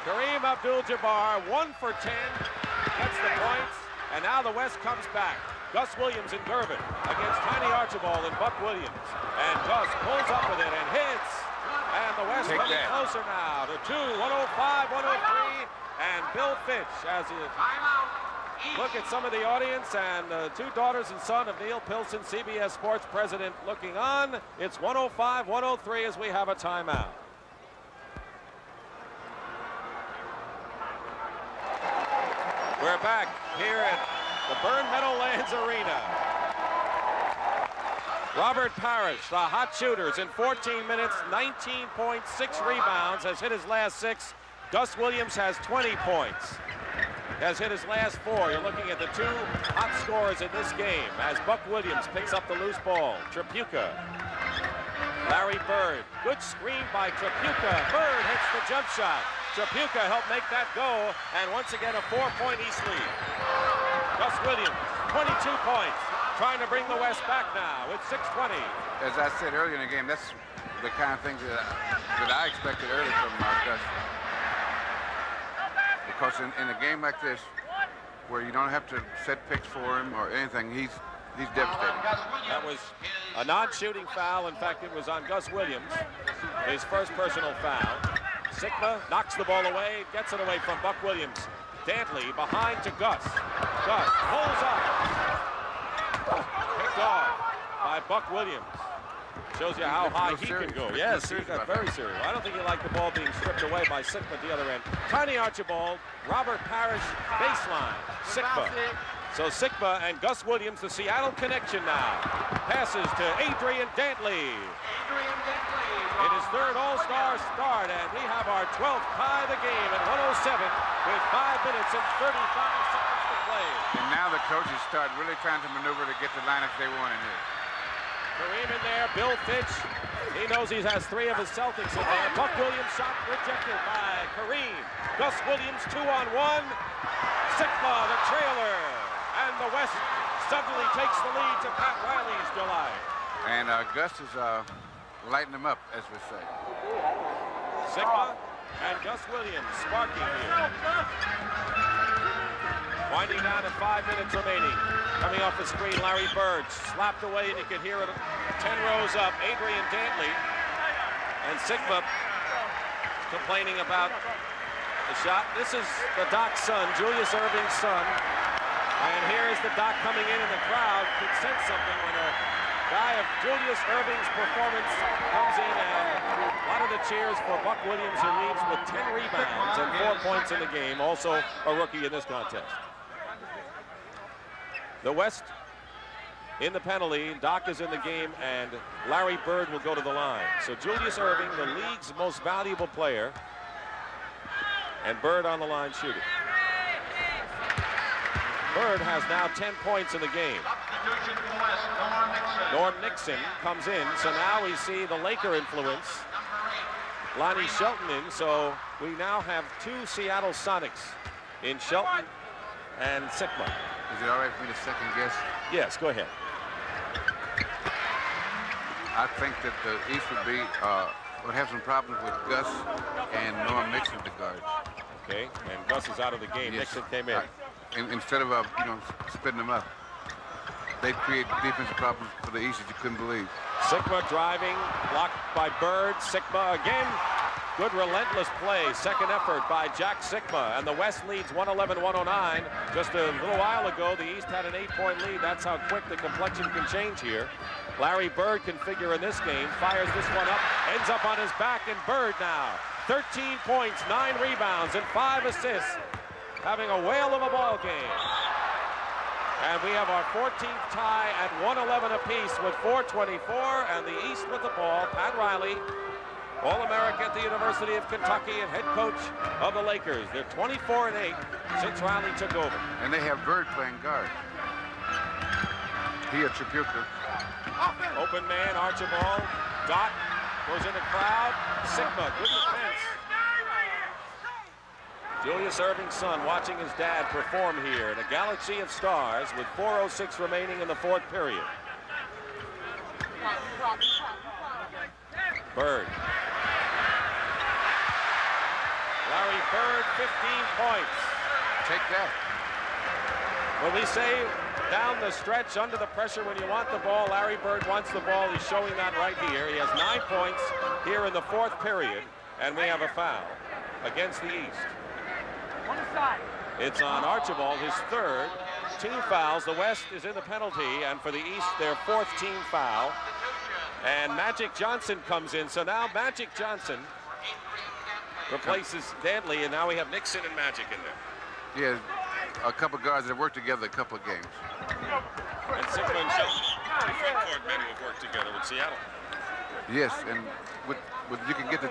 Kareem Abdul-Jabbar, 1 for 10. Gets the points. And now the West comes back. Gus Williams and Durbin against Tiny Archibald and Buck Williams. And Gus pulls up with it and hits. And the West coming closer now to 2, 105, 103. And Bill Fitch, as he look at some of the audience, and 2 daughters and son of Neil Pilson, CBS Sports president, looking on. It's 105, 103 as we have a timeout. We're back here at the Byrne Meadowlands Arena. Robert Parrish, the hot shooters, in 14 minutes, 19.6 rebounds, has hit his last 6. Gus Williams has 20 points, has hit his last 4. You're looking at the 2 hot scorers in this game as Buck Williams picks up the loose ball. Tripucka, Larry Bird, good screen by Tripucka. Bird hits the jump shot. Tripucka helped make that go, and once again a 4-point East lead. Gus Williams, 22 points, trying to bring the West back now with 6:20. As I said earlier in the game, that's the kind of things that I expected early from Gus. Because in a game like this, where you don't have to set picks for him or anything, he's devastating. That was a non-shooting foul. In fact, it was on Gus Williams, his first personal foul. Sigma knocks the ball away, gets it away from Buck Williams. Dantley behind to Gus. Gus pulls up. Picked off by Buck Williams. Shows you how high he can go. Yes, he got very serious. I don't think he liked the ball being stripped away by Sigma at the other end. Tiny Archibald, Robert Parrish, baseline. Sigma. So Sigma and Gus Williams, the Seattle connection now. Passes to Adrian Dantley. In his 3rd All-Star start, and we have our 12th tie of the game at 107 with 5 minutes and 35 seconds to play. And now the coaches start really trying to maneuver to get the lineups they want in here. Kareem in there, Bill Fitch. He knows he has 3 of his Celtics in there. Buck Williams shot rejected by Kareem. Gus Williams 2-on-1. Sigma the trailer. And the West suddenly takes the lead to Pat Riley's delight. And Gus is lighting them up, as we say. Sigma and Gus Williams sparking here. Winding down to 5 minutes remaining. Coming off the screen, Larry Bird slapped away, and you can hear it 10 rows up. Adrian Dantley and Sigma complaining about the shot. This is the Doc's son, Julius Erving's son. And here is the Doc coming in, and the crowd could sense something when a guy of Julius Erving's performance comes in, and a lot of the cheers for Buck Williams, who leads with 10 rebounds and 4 points in the game, also a rookie in this contest. The West in the penalty, Doc is in the game, and Larry Bird will go to the line. So Julius Erving, the league's most valuable player, and Bird on the line shooting. Bird has now 10 points in the game. Norm Nixon comes in, so now we see the Laker influence. Lonnie Shelton in, so we now have 2 Seattle Sonics in Shelton and Sigma. Is it all right for me to second guess? Yes, go ahead. I think that the East would have some problems with Gus and Norm Nixon to guard. Okay, and Gus is out of the game. Yes. Nixon came in. Instead of splitting them up. they create defensive problems for the East that you couldn't believe. Sigma driving, blocked by Bird. Sigma again. Good relentless play. Second effort by Jack Sigma. And the West leads 111-109. Just a little while ago, the East had an 8-point lead. That's how quick the complexion can change here. Larry Bird can figure in this game. Fires this one up. Ends up on his back. And Bird now. 13 points, 9 rebounds, and 5 assists. Having a whale of a ball game. And we have our 14th tie at 111 apiece with 4:24. And the East with the ball. Pat Riley, All-American at the University of Kentucky and head coach of the Lakers. They're 24-8 since Riley took over. And they have Bird playing guard. He at Tripucka. Open man, Archibald. Dot goes in the crowd. Sigma, good defense. Julius Erving's son watching his dad perform here in a galaxy of stars with 4:06 remaining in the fourth period. Bird. Larry Bird, 15 points. Take that. When we say down the stretch, under the pressure, when you want the ball, Larry Bird wants the ball. He's showing that right here. He has 9 points here in the fourth period, and we have a foul against the East. It's on Archibald, his third. Team fouls. The West is in the penalty, and for the East, their fourth team foul. And Magic Johnson comes in. So now Magic Johnson replaces Dantley, and now we have Nixon and Magic in there. Yeah, a couple guards that have worked together a couple of games. And Sigma and Shelton, front court men who have worked together with Seattle. Yes, and with you can get the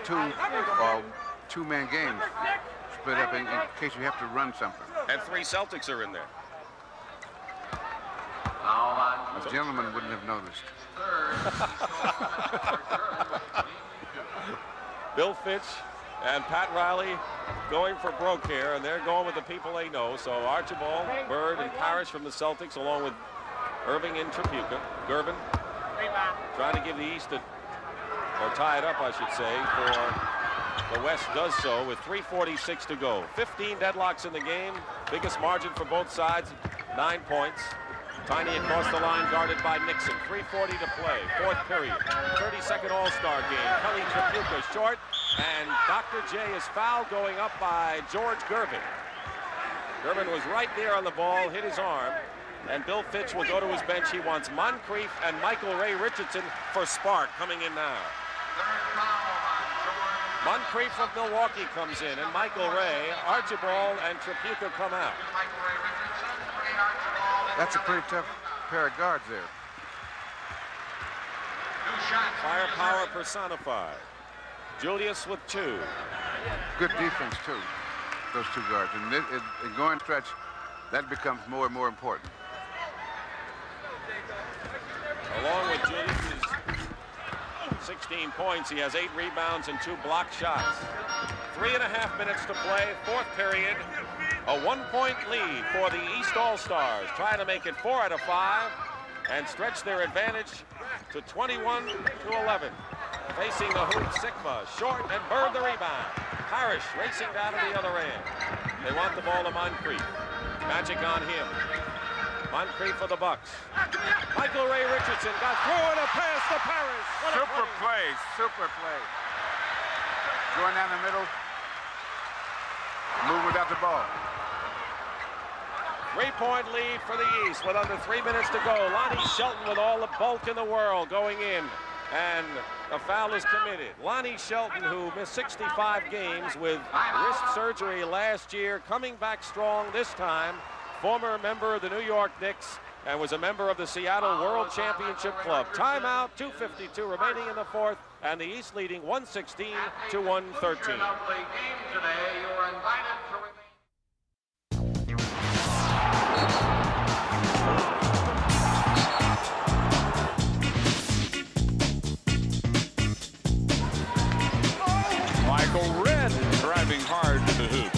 two-man games split up in case you have to run something. And 3 Celtics are in there. A gentleman wouldn't have noticed. Bill Fitch and Pat Riley going for broke here, and they're going with the people they know. So Archibald, Bird, and Parrish from the Celtics, along with Irving and Tripucka. Gervin trying to give the East or tie it up, I should say, for the West does so with 3:46 to go. 15 deadlocks in the game. Biggest margin for both sides, 9 points. Tiny across the line, guarded by Nixon. 3:40 to play, fourth period. 32nd All-Star game. Kelly Tripucka short, and Dr. J is fouled going up by George Gervin. Gervin was right there on the ball, hit his arm, and Bill Fitch will go to his bench. He wants Moncrief and Michael Ray Richardson for Spark coming in now. Moncrief of Milwaukee comes in, and Michael Ray, Archibald, and Tripucka come out. That's a pretty tough pair of guards there. Firepower personified. Julius with 2. Good defense, too, those 2 guards. And in going stretch, that becomes more and more important. Along with Julius's 16 points, he has 8 rebounds and 2 blocked shots. 3.5 minutes to play, fourth period. A 1-point lead for the East All-Stars, trying to make it 4 out of 5 and stretch their advantage to 21-11. Facing the hoop, Sigma, short, and Bird the rebound. Parrish racing down to the other end. They want the ball to Moncrief. Magic on him. Moncrief for the Bucks. Michael Ray Richardson got through and a pass to Parrish. Super play, super play. Going down the middle, move without the ball. 3-point lead for the East with under 3 minutes to go. Lonnie Shelton with all the bulk in the world going in, and a foul is committed. Lonnie Shelton, who missed 65 games with wrist surgery last year, coming back strong this time. Former member of the New York Knicks and was a member of the Seattle World Championship Club. Timeout, 2:52 remaining in the fourth, and the East leading 116-113. Michael Red driving hard to the hoop.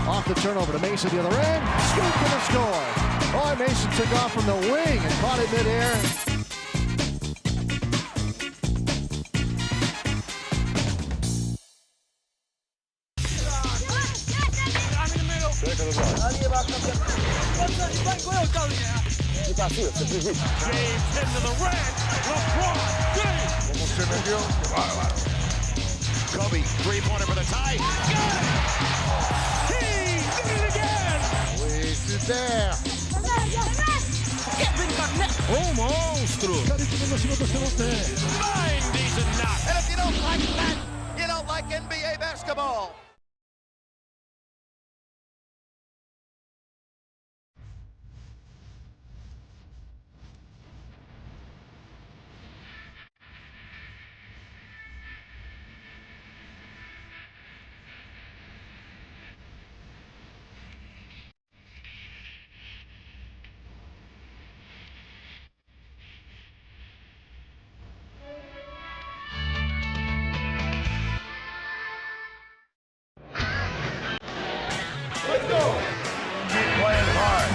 Off the turnover to Mason, the other end. Scoop for the score. Boy, Mason took off from the wing and caught it midair. I'm in the middle. James into the red. LeBron James. Kobe, three-pointer for the tie. Got it! He did it again! Oui, super! Oh, monstro! 9 decent knock. And if you don't like that, you don't like NBA basketball. Let's go! Keep playing hard.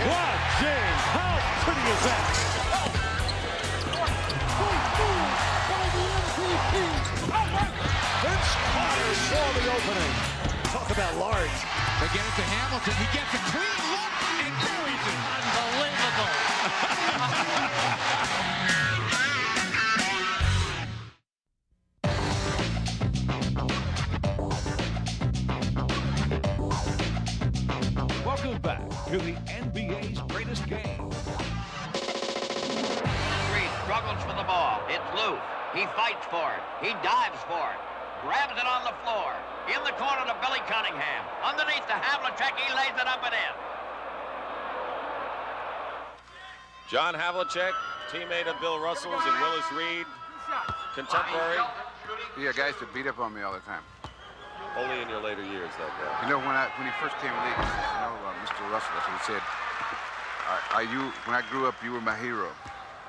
Wow, James, how pretty is that? Vince Carter saw the opening. Talk about large. They get it to Hamilton. He gets a clean look and buries it. Unbelievable. Welcome back to the NBA's greatest game. Reed struggles for the ball. It's loose. He fights for it. He dives for it. Grabs it on the floor. In the corner to Billy Cunningham. Underneath to Havlicek. He lays it up and in. John Havlicek, teammate of Bill Russell's and Willis Reed, contemporary. Yeah, guys that beat up on me all the time. Only in your later years, though, bro. You know, when he first came in the league, he said, you know, Mr. Russell, that's what he said. When I grew up, you were my hero.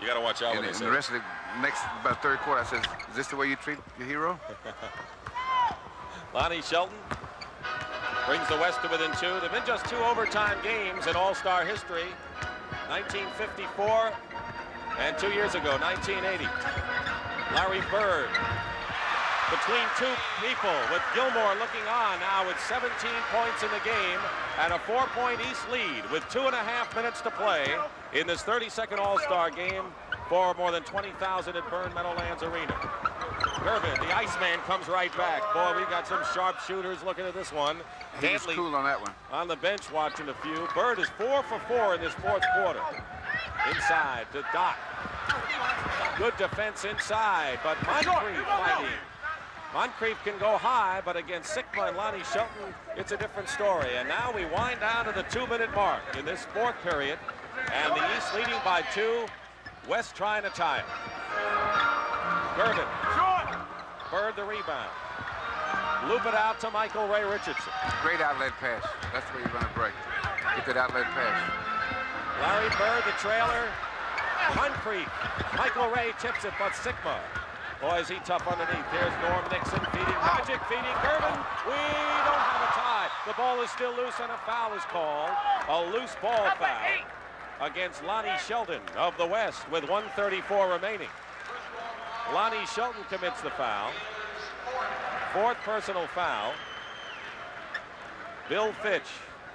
You got to watch out when they and say the rest of the next, about third quarter, I said, is this the way you treat your hero? Lonnie Shelton brings the West to within 2. They've been just 2 overtime games in All-Star history. 1954 and 2 years ago, 1980. Larry Bird between 2 people with Gilmore looking on now with 17 points in the game and a 4-point East lead with 2.5 minutes to play in this 32nd All-Star game for more than 20,000 at Byrne Meadowlands Arena. Gervin, the Iceman, comes right back. Boy, we've got some sharp shooters looking at this one. He was cool on that one. On the bench watching a few. Bird is 4 for 4 in this fourth quarter. Inside to Doc. Good defense inside, but Moncrief fighting. Moncrief can go high, but against Sigma and Lonnie Shelton, it's a different story. And now we wind down to the 2-minute mark in this fourth period. And the East leading by 2. West trying to tie it. Gervin. Bird the rebound. Loop it out to Michael Ray Richardson. Great outlet pass. That's where you're going to break. Get that outlet pass. Larry Bird, the trailer. Moncrief. Michael Ray tips it, but Sigma. Boy, is he tough underneath. Here's Norm Nixon feeding Magic, feeding Gervin. We don't have a tie. The ball is still loose and a foul is called. A loose ball foul against Lonnie Shelton of the West with 1:34 remaining. Lonnie Shelton commits the foul. 4th personal foul. Bill Fitch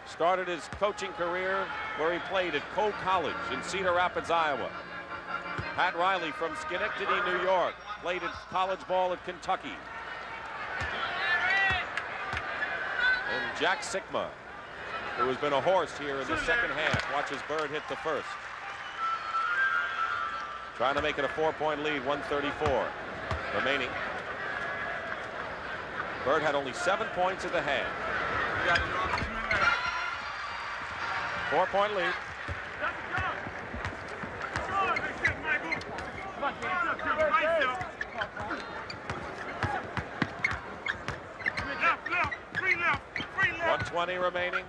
started his coaching career where he played at Coe College in Cedar Rapids, Iowa. Pat Riley from Schenectady, New York, played at college ball at Kentucky. And Jack Sigma, who has been a horse here in the second half, watches Bird hit the first. Trying to make it a 4-point lead, 1:34 remaining. Bird had only 7 points at the half. 4-point lead. .120 remaining.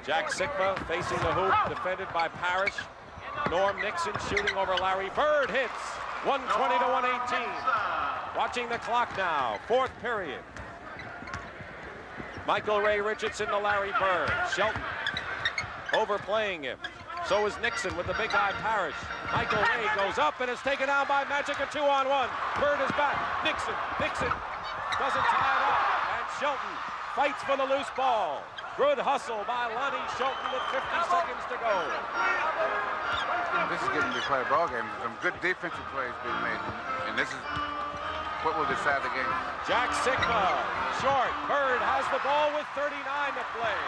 Jack Sigma facing the hoop, defended by Parrish. Norm Nixon shooting over Larry Bird, hits 120 to 118. Watching the clock now, 4th period. Michael Ray Richardson to Larry Bird. Shelton overplaying him. So is Nixon with the big guy Parrish. Michael Ray goes up and is taken out by Magic, a 2-on-1. Bird is back. Nixon doesn't tie it up. And Shelton fights for the loose ball. Good hustle by Lonnie Shelton with 50 seconds to go. This is getting to be quite a ball game. Some good defensive plays being made, and this is what will decide the game. Jack Sigma, short. Bird has the ball with 39 to play.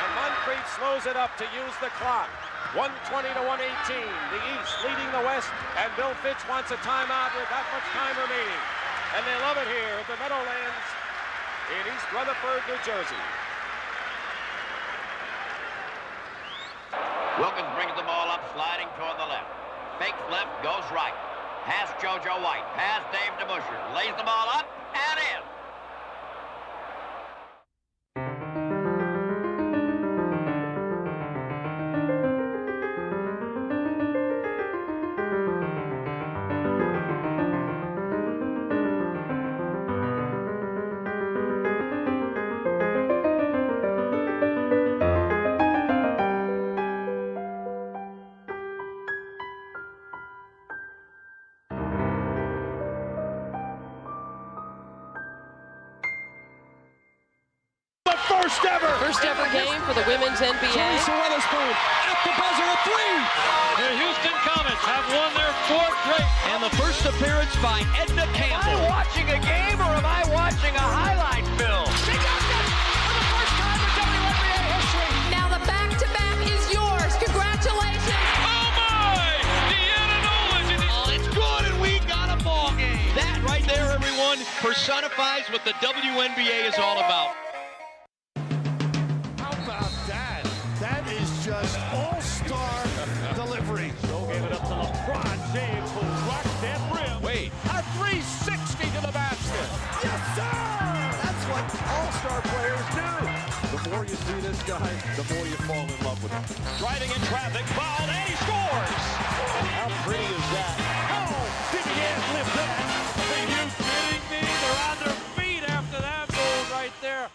And Moncrief slows it up to use the clock. 120 to 118. The East leading the West, and Bill Fitch wants a timeout with that much time remaining. And they love it here at the Meadowlands in East Rutherford, New Jersey. Wilkins brings the ball up, sliding toward the left. Fakes left, goes right. Pass JoJo White. Pass Dave DeBuscher. Lays the ball up and in. First ever game for the women's NBA. Teresa Weatherspoon at the buzzer, a three. The Houston Comets have won their fourth straight. And the first appearance by Edna Campbell. Am I watching a game or am I watching a highlight film? They got this for the first time in WNBA history. Now the back-to-back is yours. Congratulations. Oh my! Deanna Nolan's in it. Oh, it's good, and we got a ball game. That right there, everyone, personifies what the WNBA is all about. Just all-star delivery. So gave it up to LeBron James, who rocked that rim. Wait. A 360 to the basket. Yes, sir! That's what all-star players do. The more you see this guy, the more you fall in love with him. Driving in traffic, fouled, and he scores! How pretty is that? Oh, did he lift that? Are you kidding me? They're on their feet after that goal right there.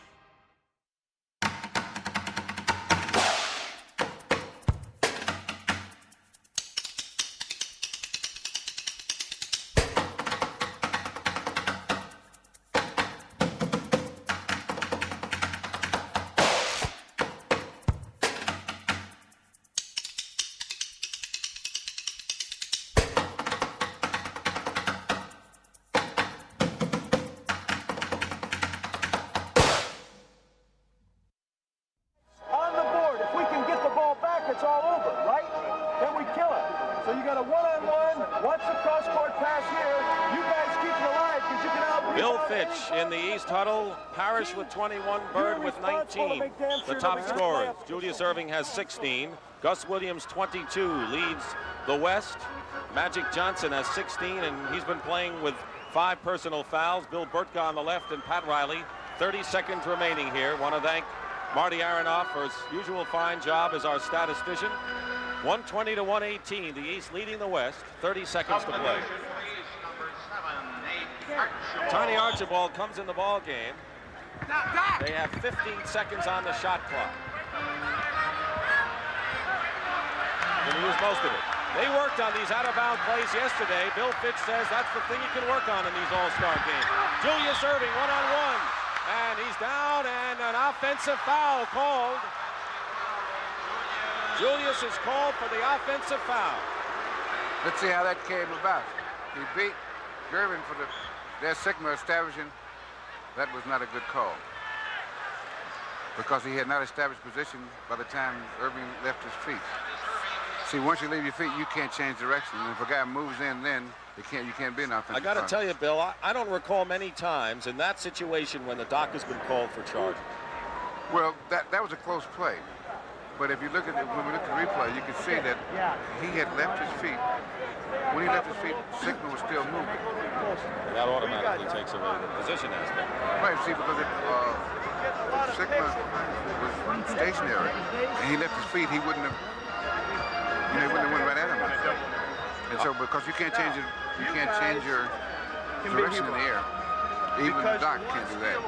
It's all over, right? Then we kill it. So you got a one-on-one. Once a cross-court pass here, you guys keep it alive because you can out. Bill Fitch in the East huddle. Parrish with 21, Bird with 19. The top scorers. Julius Erving has 16. Gus Williams, 22, leads the West. Magic Johnson has 16, and he's been playing with 5 personal fouls. Bill Burtka on the left and Pat Riley. 30 seconds remaining here. Want to thank Marty Aronoff for his usual fine job as our statistician. 120 to 118. The East leading the West. 30 seconds to play. Tiny Archibald comes in the ball game. They have 15 seconds on the shot clock. Going to use most of it. They worked on these out-of-bound plays yesterday. Bill Fitch says that's the thing you can work on in these all-star games. Julius Erving one-on-one. And he's down, and an offensive foul called. Julius is called for the offensive foul. Let's see how that came about. He beat Gervin for their Sigma establishing. That was not a good call, because he had not established position by the time Irving left his feet. See, once you leave your feet, you can't change direction. And if a guy moves in, then you can't be an offensive. I got to tell you, Bill, I don't recall many times in that situation when the doc has been called for charges. Well, that was a close play. But if you look at it, when we look at the replay, you can see that he had left his feet. When he left his feet, Sigma was still moving. And that automatically takes away the position aspect. Right, see, because if Sigma was stationary and he left his feet, he wouldn't have, he wouldn't have went right at him. And so, because you can't change your direction in the air, even the doc can't do that.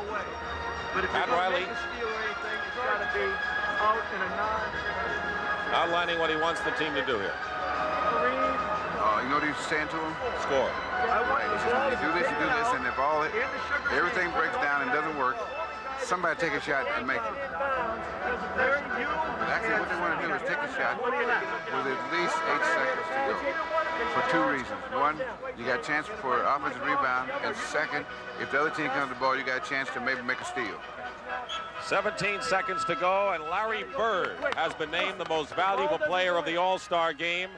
But if Pat Riley outlining what he wants the team to do here. You know what he's saying to him? Score. Right. He says, when you do this, and if everything breaks down and doesn't work, somebody take a shot and make it. But actually, what they want to do is take a shot with at least 8 seconds to go for 2 reasons. One, you got a chance for offensive rebound, and second, if the other team comes to the ball, you got a chance to maybe make a steal. 17 seconds to go, and Larry Bird has been named the most valuable player of the All-Star game.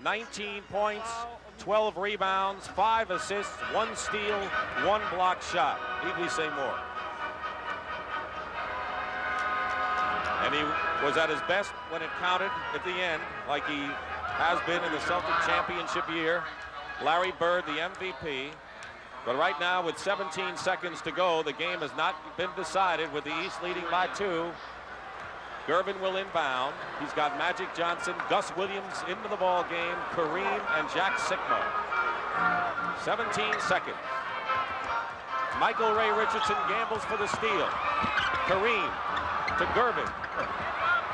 19 points, 12 rebounds, 5 assists, 1 steal, 1 block shot. Need we say more? And he was at his best when it counted at the end, like he has been in the Celtic championship year. Larry Bird, the MVP. But right now, with 17 seconds to go, the game has not been decided, with the East leading by 2. Gervin will inbound. He's got Magic Johnson, Gus Williams into the ball game, Kareem, and Jack Sikma. 17 seconds. Michael Ray Richardson gambles for the steal. Kareem to Gervin.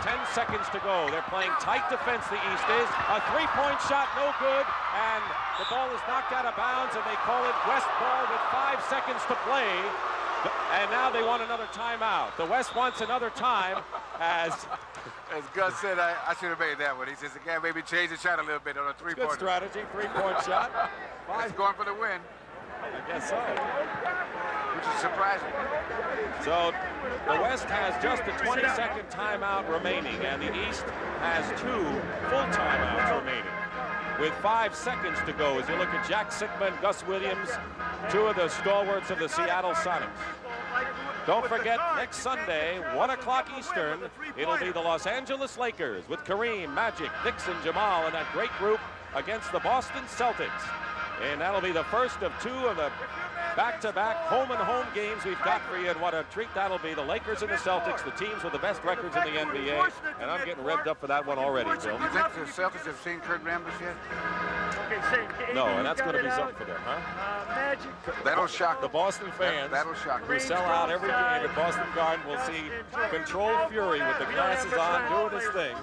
10 seconds to go. They're playing tight defense, the East is. A 3-point shot, no good, and the ball is knocked out of bounds, and they call it West ball with 5 seconds to play. And now they want another timeout. The West wants another time as Gus said, I should have made that one. He says, again, maybe change the shot a little bit on a 3-point. Good strategy, 3-point shot. He's going for the win. I guess so. Which is surprising. So the West has just a 20-second timeout remaining, and the East has 2 full timeouts remaining, with 5 seconds to go as you look at Jack Sikma and Gus Williams, 2 of the stalwarts of the Seattle Sonics. Don't forget, next Sunday, 1 o'clock Eastern, it'll be the Los Angeles Lakers with Kareem, Magic, Dixon, Jamal, and that great group against the Boston Celtics. And that'll be the first of 2 of the back-to-back home-and-home games we've got for you, and what a treat that'll be. The Lakers and the Celtics, the teams with the best records in the NBA, and I'm getting revved up for that one already, Bill. You think the Celtics have seen Kurt Rambis yet? No, and that's going to be something for them, huh? That'll shock the Boston fans. That'll shock who sell out every game at Boston Garden. Will see Control Fury with the glasses on doing his thing.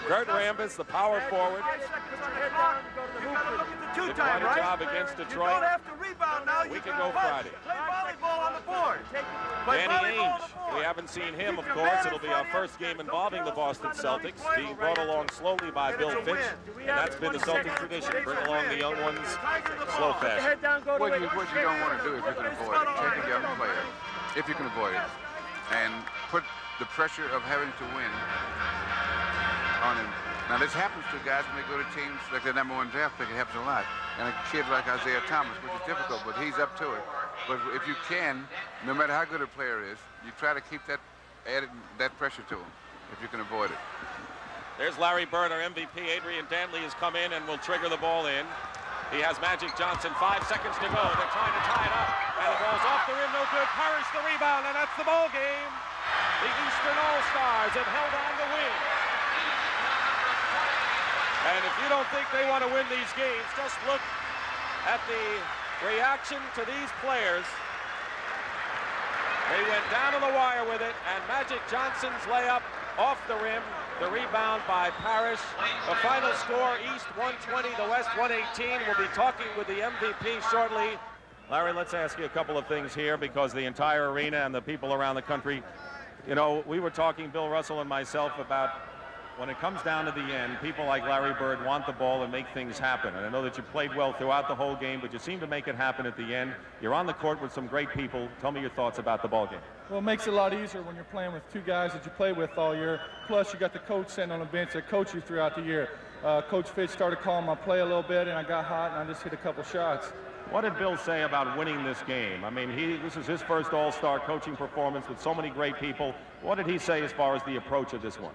Kurt Rambis, the power forward, did quite a job against Detroit a week ago Friday. Danny Ainge, we haven't seen him, of course. It'll be our first game involving the Boston Celtics, being brought along slowly by Bill Fitch, and that's been the Celtic tradition. Bring along the young ones slow fashion. What you don't want to do if you can avoid it, take a young player, if you can avoid it, and put the pressure of having to win on him. Now, this happens to guys when they go to teams like the #1 draft pick. It happens a lot. And a kid like Isaiah Thomas, which is difficult, but he's up to it. But if you can, no matter how good a player is, you try to keep that pressure to him, if you can avoid it. There's Larry Bird, our MVP. Adrian Dantley has come in and will trigger the ball in. He has Magic Johnson, 5 seconds to go. They're trying to tie it up, and the ball's off the rim, no good. Parrish the rebound, and that's the ball game. The Eastern All-Stars have held on to win. And if you don't think they want to win these games, just look at the reaction to these players. They went down to the wire with it, and Magic Johnson's layup off the rim. The rebound by Parrish. The final score, East 120, the West 118. We'll be talking with the MVP shortly. Larry, let's ask you a couple of things here, because the entire arena and the people around the country, you know, we were talking, Bill Russell and myself, about when it comes down to the end, people like Larry Bird want the ball and make things happen. And I know that you played well throughout the whole game, but you seem to make it happen at the end. You're on the court with some great people. Tell me your thoughts about the ball game. Well, it makes it a lot easier when you're playing with 2 guys that you play with all year. Plus, you got the coach sitting on the bench that coach you throughout the year. Coach Fitch started calling my play a little bit, and I got hot, and I just hit a couple shots. What did Bill say about winning this game? I mean, this is his first All-Star coaching performance with so many great people. What did he say as far as the approach of this one?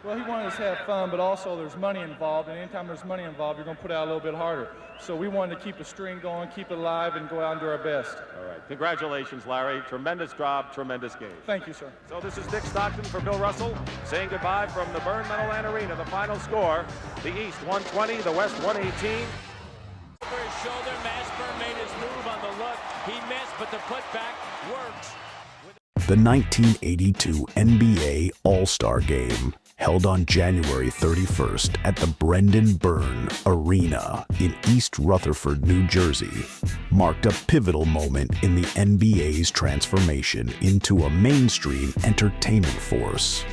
Well, he wanted us to have fun, but also there's money involved, and anytime there's money involved, you're going to put out a little bit harder. So we wanted to keep the string going, keep it alive, and go out and do our best. All right. Congratulations, Larry. Tremendous job, tremendous game. Thank you, sir. So this is Dick Stockton for Bill Russell, saying goodbye from the Byrne Meadowland Arena. The final score, the East 120, the West 118. Over his shoulder, Mashburn made his move on the look. He missed, but the putback works. The 1982 NBA All-Star Game. held on January 31st at the Brendan Byrne Arena in East Rutherford, New Jersey, marked a pivotal moment in the NBA's transformation into a mainstream entertainment force.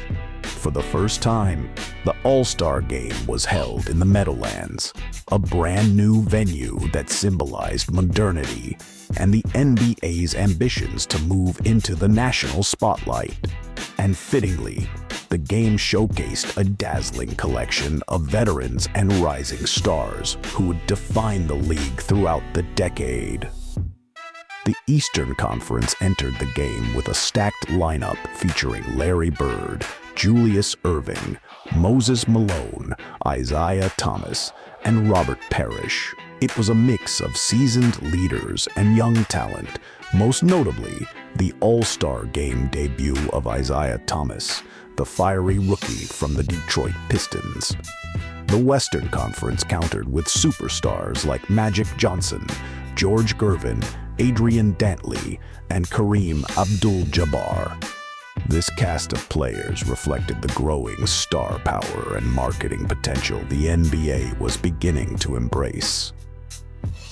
For the first time, the All-Star Game was held in the Meadowlands, a brand new venue that symbolized modernity and the NBA's ambitions to move into the national spotlight. And fittingly, the game showcased a dazzling collection of veterans and rising stars who would define the league throughout the decade. The Eastern Conference entered the game with a stacked lineup featuring Larry Bird, Julius Erving, Moses Malone, Isaiah Thomas, and Robert Parrish. It was a mix of seasoned leaders and young talent, most notably the All-Star Game debut of Isaiah Thomas, the fiery rookie from the Detroit Pistons. The Western Conference countered with superstars like Magic Johnson, George Gervin, Adrian Dantley, and Kareem Abdul-Jabbar. This cast of players reflected the growing star power and marketing potential the NBA was beginning to embrace.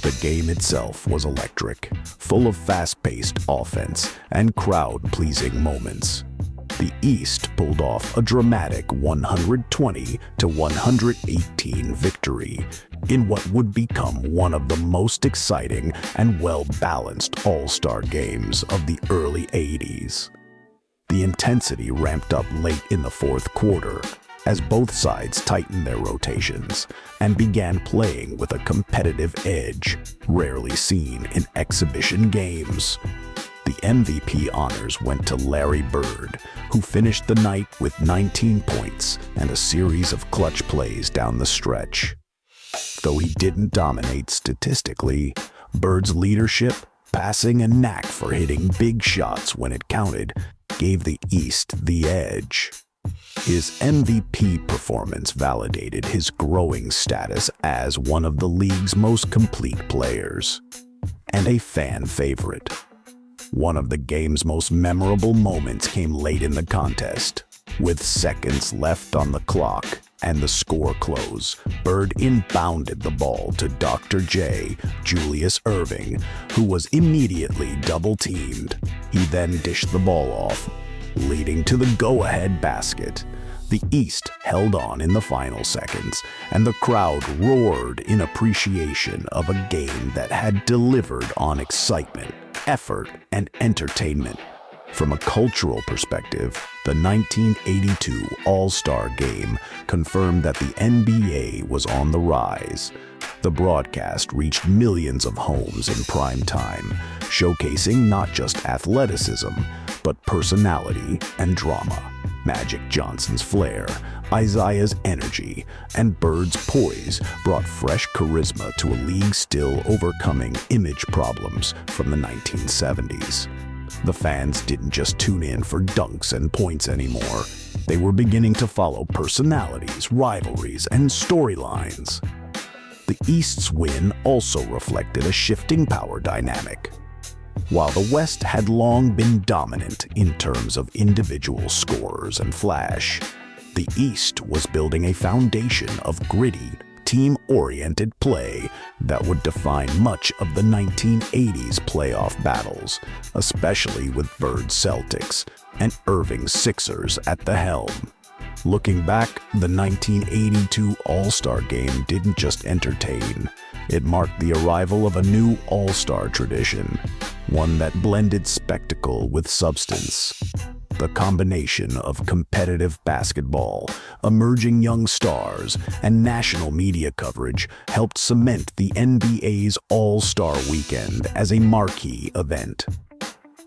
The game itself was electric, full of fast-paced offense and crowd-pleasing moments. The East pulled off a dramatic 120-118 victory in what would become one of the most exciting and well-balanced All-Star games of the early 80s. The intensity ramped up late in the fourth quarter as both sides tightened their rotations and began playing with a competitive edge rarely seen in exhibition games. The MVP honors went to Larry Bird, who finished the night with 19 points and a series of clutch plays down the stretch. Though he didn't dominate statistically, Bird's leadership, passing, and knack for hitting big shots when it counted gave the East the edge. His MVP performance validated his growing status as one of the league's most complete players and a fan favorite. One of the game's most memorable moments came late in the contest. With seconds left on the clock and the score close, Bird inbounded the ball to Dr. J, Julius Erving, who was immediately double-teamed. He then dished the ball off, leading to the go-ahead basket. The East held on in the final seconds, and the crowd roared in appreciation of a game that had delivered on excitement, effort, and entertainment. From a cultural perspective, the 1982 All-Star Game confirmed that the NBA was on the rise. The broadcast reached millions of homes in prime time, showcasing not just athleticism, but personality and drama. Magic Johnson's flair, Isaiah's energy, and Bird's poise brought fresh charisma to a league still overcoming image problems from the 1970s. The fans didn't just tune in for dunks and points anymore. They were beginning to follow personalities, rivalries, and storylines. The East's win also reflected a shifting power dynamic. While the West had long been dominant in terms of individual scores and flash, the East was building a foundation of gritty, team-oriented play that would define much of the 1980s playoff battles, especially with Bird's Celtics and Irving's Sixers at the helm. Looking back, the 1982 All-Star Game didn't just entertain. It marked the arrival of a new All-Star tradition, one that blended spectacle with substance. The combination of competitive basketball, emerging young stars, and national media coverage helped cement the NBA's All-Star Weekend as a marquee event.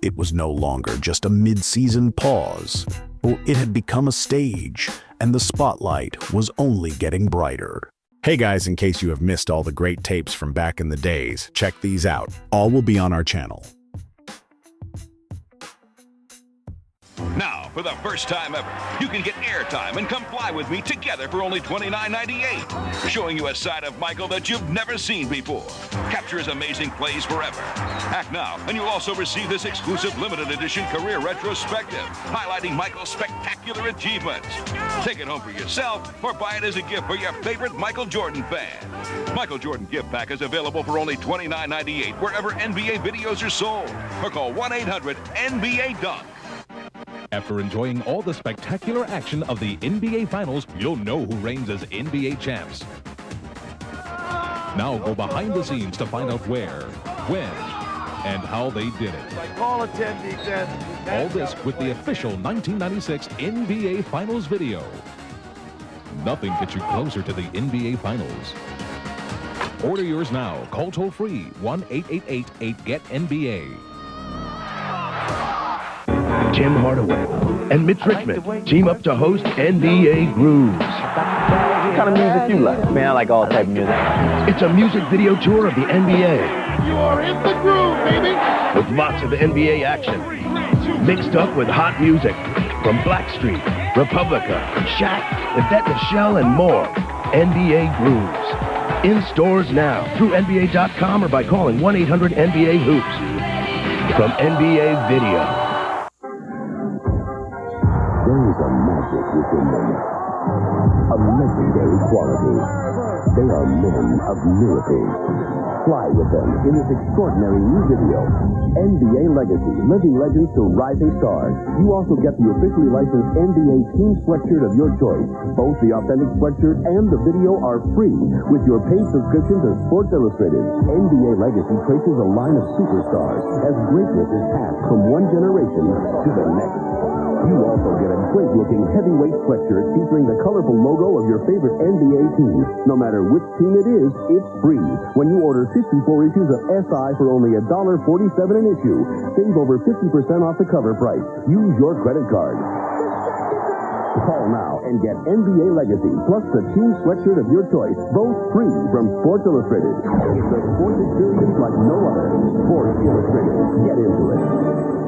It was no longer just a mid-season pause, for it had become a stage, and the spotlight was only getting brighter. Hey guys, in case you have missed all the great tapes from back in the days, check these out. All will be on our channel. Now, for the first time ever, you can get airtime and come fly with me together for only $29.98. Showing you a side of Michael that you've never seen before. Capture his amazing plays forever. Act now, and you'll also receive this exclusive limited edition career retrospective, highlighting Michael's spectacular achievements. Take it home for yourself or buy it as a gift for your favorite Michael Jordan fan. Michael Jordan gift pack is available for only $29.98 wherever NBA videos are sold. Or call 1-800-NBA-DUNK. After enjoying all the spectacular action of the NBA Finals, you'll know who reigns as NBA champs. Now go behind the scenes to find out where, when, and how they did it. Call a 10 defense. All this with the official 1996 NBA Finals video. Nothing gets you closer to the NBA Finals. Order yours now. Call toll-free 1-888-8-GET-NBA. Jim Hardaway and Mitch Richmond team up to host NBA Grooves. What kind of music you like? Man, I like all type of music. It's a music video tour of the NBA. You are in the groove, baby. With lots of NBA action, mixed up with hot music from Blackstreet, Republica, Shaq, Yvette Michelle, and more. NBA Grooves. In stores now through NBA.com or by calling 1-800-NBA-HOOPS. From NBA Video. There is a magic within them, a legendary quality. They are men of miracles. Fly with them in this extraordinary new video, NBA Legacy, Living Legends to Rising Stars. You also get the officially licensed NBA team sweatshirt of your choice. Both the authentic sweatshirt and the video are free with your paid subscription to Sports Illustrated. NBA Legacy traces a line of superstars as greatness is passed from one generation to the next. You also get a great-looking heavyweight sweatshirt featuring the colorful logo of your favorite NBA team. No matter which team it is, it's free. When you order 54 issues of SI for only $1.47 an issue, save over 50% off the cover price. Use your credit card. Call now and get NBA Legacy, plus the team sweatshirt of your choice, both free from Sports Illustrated. It's a sports experience like no other. Sports Illustrated. Get into it.